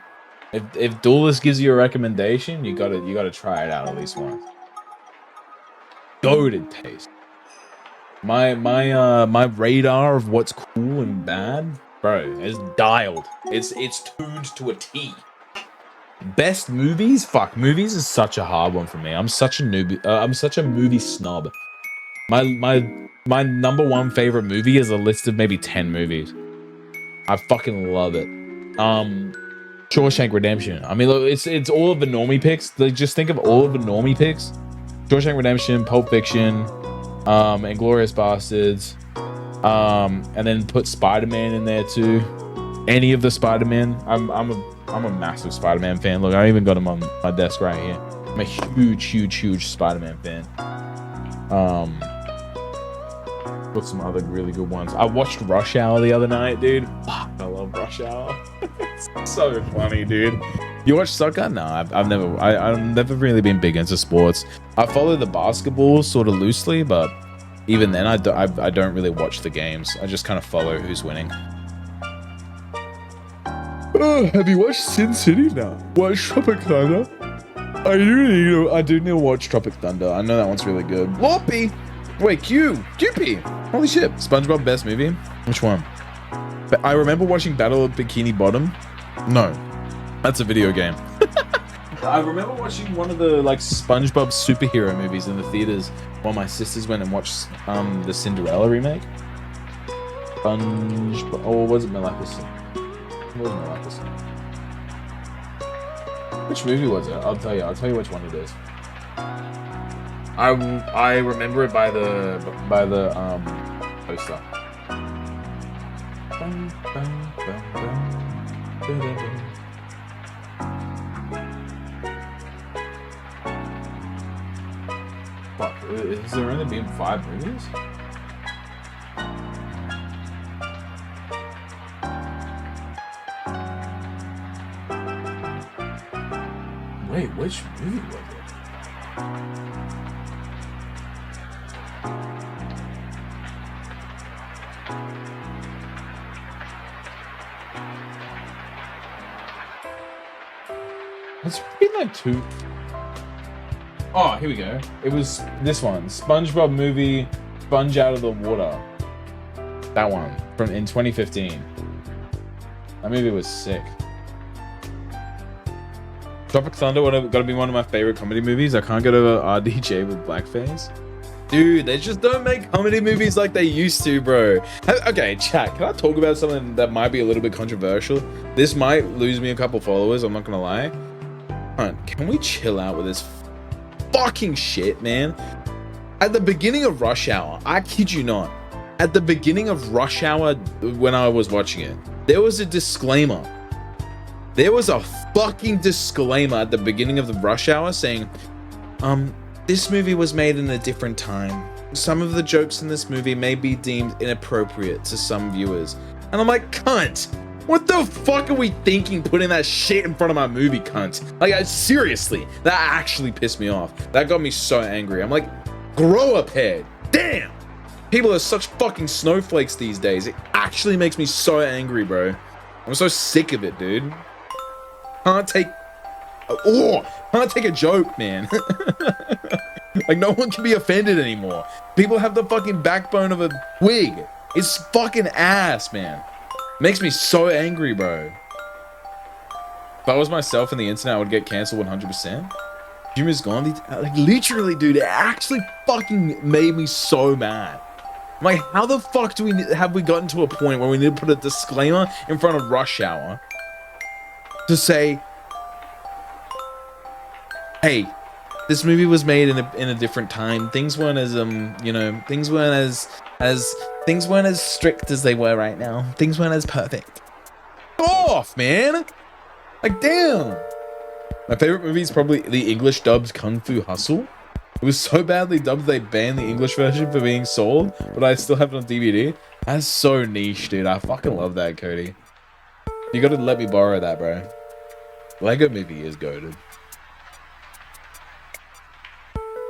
If Doulas gives you a recommendation, you gotta try it out at least once. Goated taste. My radar of what's cool and bad, bro, is dialed. It's tuned to a T. Best movies? Fuck, movies is such a hard one for me. I'm such a newbie. I'm such a movie snob. My number 1 favorite movie is a list of maybe 10 movies. I fucking love it. Shawshank Redemption. I mean, look, it's all of the normie picks. Like, just think of all of the normie picks. Shawshank Redemption, Pulp Fiction, Inglourious Bastards, and then put Spider-Man in there too. Any of the Spider-Man. I'm a massive Spider-Man fan. Look, I even got him on my desk right here. I'm a huge Spider-Man fan. Got some other really good ones. I watched Rush Hour the other night, dude. Fuck, I love Rush Hour. It's so funny, dude. You watch soccer? No, I've never really been big into sports. I follow the basketball sort of loosely, but even then, I don't really watch the games. I just kind of follow who's winning. Oh, have you watched Sin City? No. Watch Tropic Thunder? I do need to watch Tropic Thunder. I know that one's really good. Loppy! Wait, QP! Holy shit. SpongeBob best movie? Which one? But I remember watching Battle of Bikini Bottom. No. That's a video game. I remember watching one of the like SpongeBob superhero movies in the theaters while my sisters went and watched the Cinderella remake. SpongeBob... Or was it Maleficent? It wasn't Maleficent. Which movie was it? I'll tell you which one it is. I remember it by the poster. Fuck, has there only been 5 movies? Wait, which movie was it? It's been like 2. Oh, here we go. It was this one. SpongeBob movie, Sponge Out of the Water. That one in 2015. That movie was sick. Tropic Thunder would have got to be one of my favorite comedy movies. I can't get over RDJ with blackface. Dude, they just don't make comedy movies like they used to, bro. Okay, chat, can I talk about something that might be a little bit controversial? This might lose me a couple followers, I'm not gonna lie. Can we chill out with this fucking shit, man? At the beginning of Rush Hour, I kid you not, at the beginning of Rush Hour when I was watching it, there was a disclaimer there was a fucking disclaimer at the beginning of the rush hour saying, this movie was made in a different time. Some of the jokes in this movie may be deemed inappropriate to some viewers. And I'm like, cunt, what the fuck are we thinking putting that shit in front of my movie, cunt? Like, seriously, that actually pissed me off. That got me so angry. I'm like, grow up, head. Damn. People are such fucking snowflakes these days. It actually makes me so angry, bro. I'm so sick of it, dude. Can't take a joke, man. Like, no one can be offended anymore. People have the fucking backbone of a wig. It's fucking ass, man. Makes me so angry, bro. If I was myself on the internet, I would get cancelled 100%. Humor's gone. Like, literally, dude, it actually fucking made me so mad. I'm like, how the fuck have we gotten to a point where we need to put a disclaimer in front of Rush Hour to say, hey, this movie was made in a different time. Things weren't as things weren't as strict as they were right now. Things weren't as perfect. Off, man. Like, damn. My favorite movie is probably the English dubbed Kung Fu Hustle. It was so badly dubbed they banned the English version for being sold, but I still have it on DVD. That's so niche, dude. I fucking love that, Cody. You gotta let me borrow that, bro. Lego Movie is goated.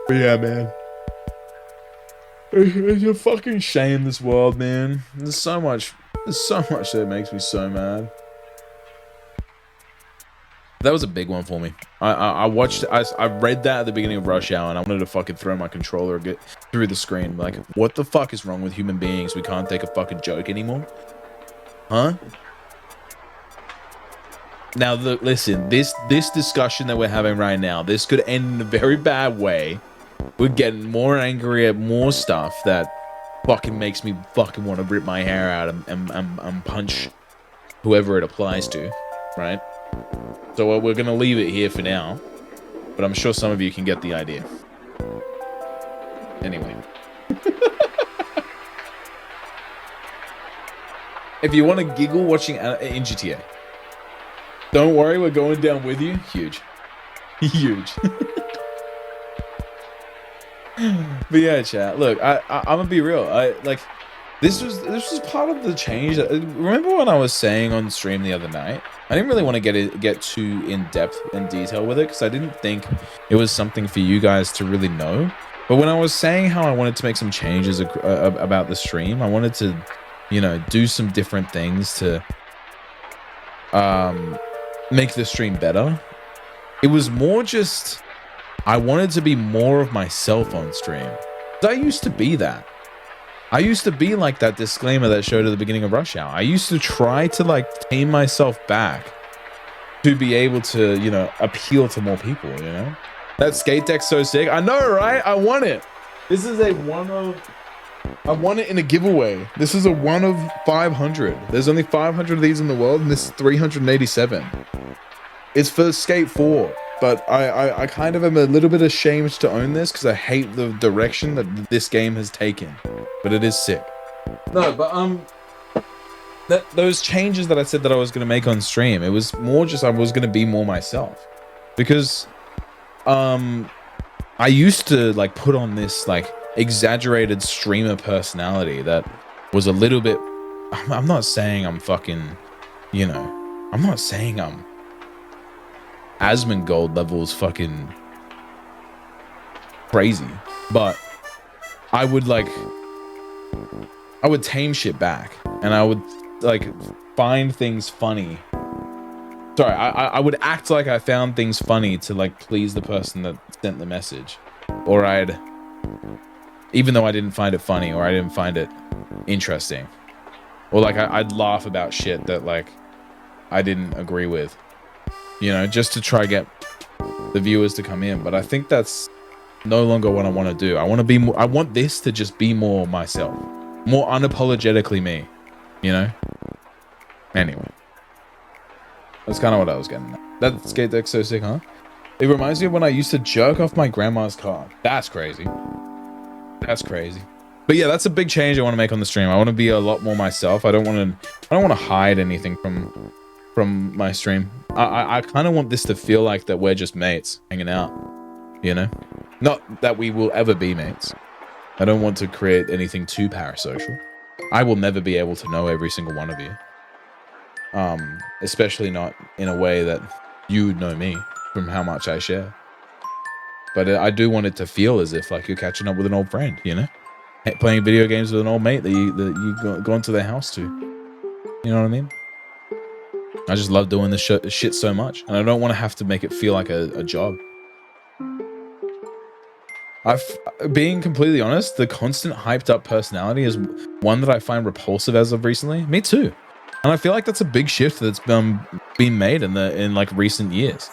But yeah, man. It's a fucking shame, this world, man. There's so much that makes me so mad. That was a big one for me. I read that at the beginning of Rush Hour, and I wanted to fucking throw my controller get through the screen. Like, what the fuck is wrong with human beings? We can't take a fucking joke anymore? Huh? Now, look, listen, this discussion that we're having right now, this could end in a very bad way. We're getting more angry at more stuff that fucking makes me fucking want to rip my hair out and punch whoever it applies to, right? So we're gonna leave it here for now, but I'm sure some of you can get the idea. Anyway. If you want to giggle watching in GTA, don't worry, we're going down with you. Huge. Huge. But yeah, chat. Look, I'm gonna be real. This was part of the change. Remember when I was saying on stream the other night? I didn't really want to get too in depth and detail with it because I didn't think it was something for you guys to really know. But when I was saying how I wanted to make some changes about the stream, I wanted to, do some different things to make the stream better. It was more just I wanted to be more of myself on stream. I used to be that. I used to be like that disclaimer that showed at the beginning of Rush Hour. I used to try to tame myself back to be able to, appeal to more people, That skate deck's so sick. I know, right? I want it. This is I want it in a giveaway. This is a 1 of 500. There's only 500 of these in the world, and this is 387. It's for Skate 4. But I kind of am a little bit ashamed to own this because I hate the direction that this game has taken. But it is sick. No, but those changes that I said that I was going to make on stream, it was more just I was going to be more myself. Because I used to put on this exaggerated streamer personality that was a little bit... I'm not saying I'm fucking, I'm not saying I'm Asmongold levels fucking crazy, but I would tame shit back, and I would find things funny. Sorry, I would act like I found things funny to please the person that sent the message, or even though I didn't find it funny or I didn't find it interesting, or I'd laugh about shit that I didn't agree with. Just to try get the viewers to come in. But I think that's no longer what I want to do. I want this to just be more myself, more unapologetically me, Anyway, that's kind of what I was getting at. That skate deck's so sick, huh? It reminds me of when I used to jerk off my grandma's car. That's crazy. That's crazy. But yeah, that's a big change I want to make on the stream. I want to be a lot more myself. I don't want to hide anything from from my stream. I kind of want this to feel like that we're just mates hanging out, you know? Not that we will ever be mates. I don't want to create anything too parasocial. I will never be able to know every single one of you. Especially not in a way that you would know me from how much I share. But I do want it to feel as if like you're catching up with an old friend, you know? Playing video games with an old mate that you go into their house to. You know what I mean? I just love doing this shit so much. And I don't want to have to make it feel like a job. Being completely honest, the constant hyped up personality is one that I find repulsive as of recently. Me too. And I feel like that's a big shift that's been made in like recent years.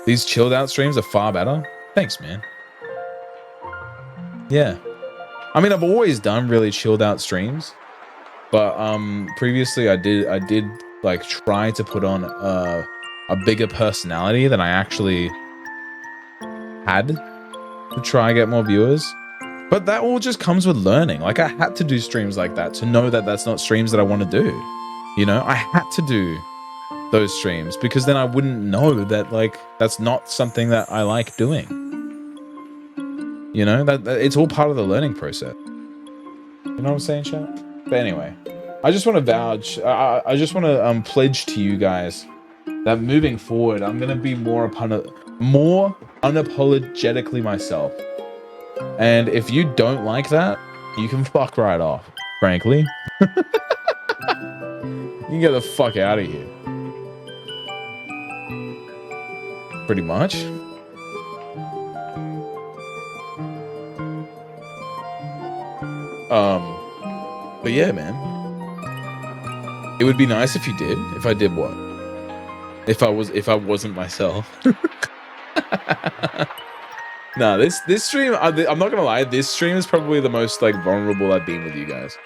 These chilled out streams are far better. Thanks, man. Yeah. I mean, I've always done really chilled out streams, but previously I did like try to put on a bigger personality than I actually had to try and get more viewers. But that all just comes with learning. Like I had to do streams like that to know that that's not streams that I want to do. You know, I had to do those streams because then I wouldn't know that like that's not something that I like doing. You know, that it's all part of the learning process. You know what I'm saying, chat? But anyway, I just want to vouch. I just want to pledge to you guys that moving forward, I'm gonna be more unapologetically myself. And if you don't like that, you can fuck right off. Frankly, you can get the fuck out of here. Pretty much. But yeah, man. It would be nice if you did. If I did what? If I wasn't myself. Nah, this stream, I'm not gonna lie, this stream is probably the most like vulnerable I've been with you guys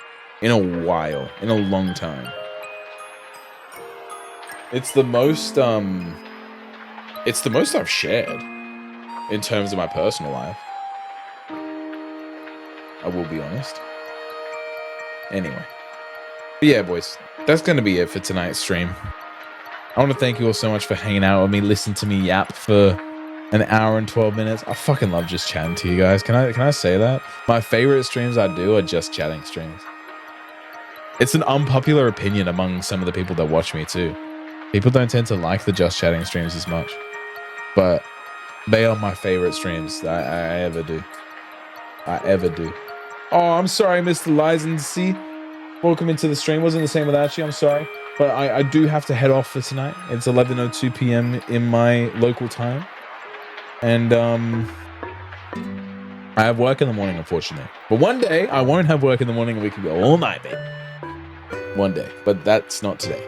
in a while, in a long time. It's the most I've shared in terms of my personal life. I will be honest. Anyway. But yeah, boys, that's going to be it for tonight's stream. I want to thank you all so much for hanging out with me, listening to me yap for an hour and 12 minutes. I fucking love just chatting to you guys. Can I say that? My favorite streams I do are just chatting streams. It's an unpopular opinion among some of the people that watch me too. People don't tend to like the just chatting streams as much. But they are my favorite streams I ever do. Oh, I'm sorry, Mr. Lizency. Welcome into the stream. Wasn't the same without you. I'm sorry. But I do have to head off for tonight. It's 11:02 p.m. in my local time. And I have work in the morning, unfortunately. But one day, I won't have work in the morning and we can go all night, baby. One day. But that's not today.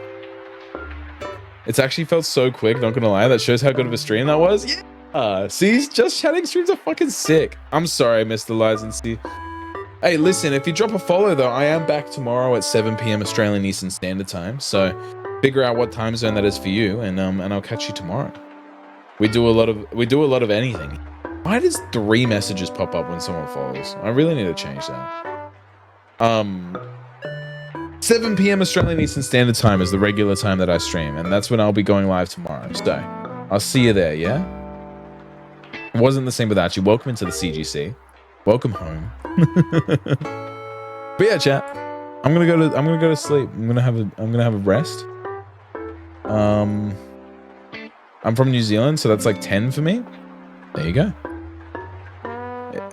It's actually felt so quick, not gonna lie. That shows how good of a stream that was. Yeah. See, just chatting streams are fucking sick. I'm sorry, Mr. Lizency. Hey, listen, if you drop a follow though, I am back tomorrow at 7 p.m. Australian Eastern Standard Time. So figure out what time zone that is for you, and I'll catch you tomorrow. We do a lot of anything. Why does 3 messages pop up when someone follows? I really need to change that. 7 p.m. Australian Eastern Standard Time is the regular time that I stream, and that's when I'll be going live tomorrow. So I'll see you there, yeah? It wasn't the same without you. Welcome into the CGC. Welcome home. But yeah, chat. I'm gonna go to sleep. I'm gonna have a rest. I'm from New Zealand, so that's like 10 for me. There you go.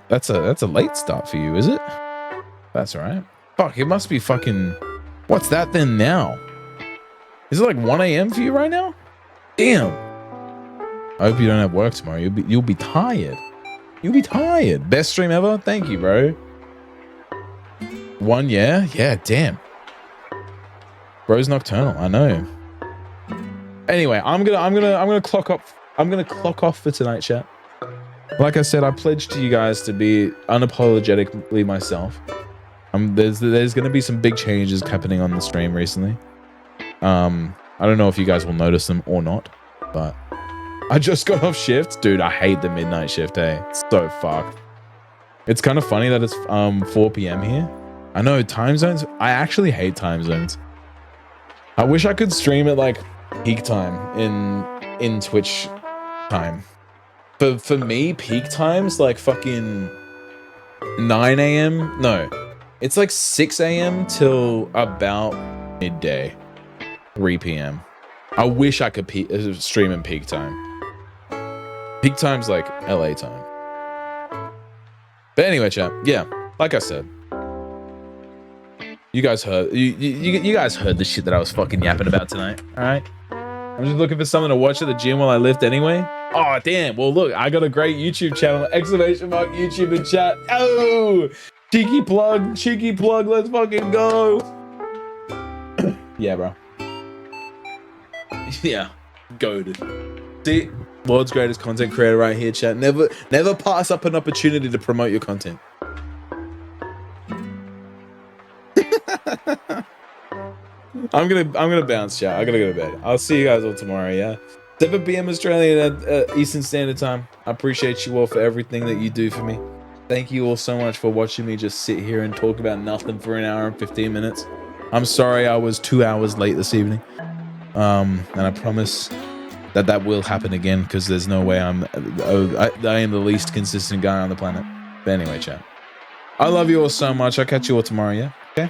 That's a late start for you, is it? That's all right. Fuck, it must be fucking. What's that then now? Is it like 1 a.m. for you right now? Damn. I hope you don't have work tomorrow. You'll be tired. You'll be tired. Best stream ever. Thank you, bro. 1 year? Yeah, damn. Bro's nocturnal. I know. Anyway, I'm gonna clock off. I'm gonna clock off for tonight, chat. Like I said, I pledged to you guys to be unapologetically myself. There's gonna be some big changes happening on the stream recently. I don't know if you guys will notice them or not, but I just got off shift. Dude, I hate the midnight shift, hey. It's so fucked. It's kind of funny that it's 4 p.m. here. I know, time zones. I actually hate time zones. I wish I could stream at like peak time in Twitch time. For me, peak time's like fucking 9 a.m. No, it's like 6 a.m. till about midday, 3 p.m. I wish I could stream in peak time. Peak time's like LA time. But anyway, chat. Yeah, like I said, you guys heard you guys heard the shit that I was fucking yapping about tonight. All right. I'm just looking for something to watch at the gym while I lift anyway. Oh, damn. Well, look, I got a great YouTube channel. Exclamation mark YouTube in chat. Oh, cheeky plug. Let's fucking go. Yeah, bro. Yeah, goated. See, world's greatest content creator right here, chat. Never pass up an opportunity to promote your content. I'm gonna bounce, chat. I gotta go to bed. I'll see you guys all tomorrow. Yeah, 7 p.m. Australian Eastern Standard Time. I appreciate you all for everything that you do for me. Thank you all so much for watching me just sit here and talk about nothing for an hour and 15 minutes. I'm sorry I was 2 hours late this evening. And I promise that will happen again because there's no way I am the least consistent guy on the planet. But anyway, chat. I love you all so much. I'll catch you all tomorrow. Yeah. Okay.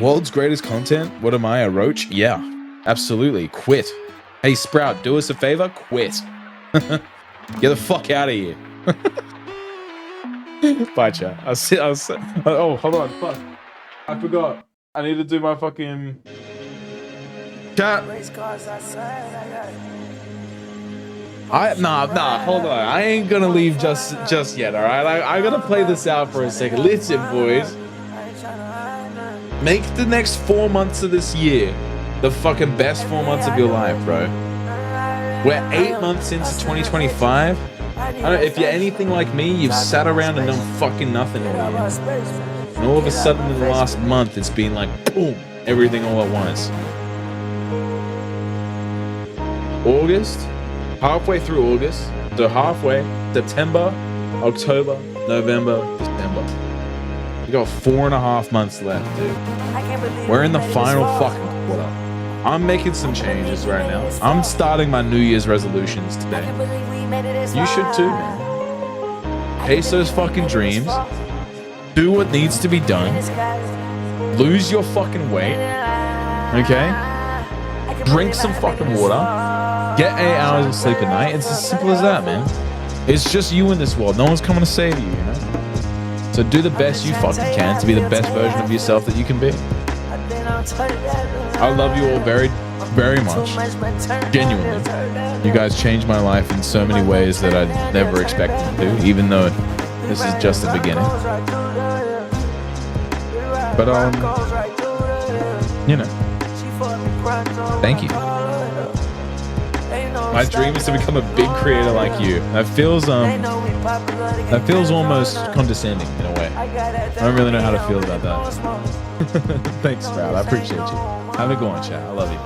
World's greatest content? What am I, a roach? Yeah, absolutely. Quit. Hey, Sprout, do us a favor? Quit. Get the fuck out of here. Bye, chat. Oh, hold on. Fuck. I forgot. I need to do my fucking... Chat. Nah, hold on. I ain't gonna leave just yet, alright? I gotta play this out for a second. Listen, boys. Make the next 4 months of this year the fucking best 4 months of your life, bro. We're 8 months into 2025. I don't know, if you're anything like me, you've sat around and done fucking nothing all year. And all of a sudden in the last month, it's been like, boom, everything all at once. August, halfway through August, so halfway, September, October, November, December. We got 4.5 months left, dude. We're in the final fucking quarter. I'm making some changes right now. I'm starting my New Year's resolutions today. You should too, man. Chase those fucking dreams. Do what needs to be done. Lose your fucking weight. Okay? Drink some fucking water. Get 8 hours of sleep a night. It's as simple as that, man. It's just you in this world. No one's coming to save you, you know? So do the best you fucking can to be the best version of yourself that you can be. I love you all very, very much. Genuinely. You guys changed my life in so many ways that I never expected to, even though this is just the beginning. But, you know, thank you. My dream is to become a big creator like you. That feels almost condescending in a way. I don't really know how to feel about that. Thanks, Sprout. I appreciate you. Have a good one, chat. I love you.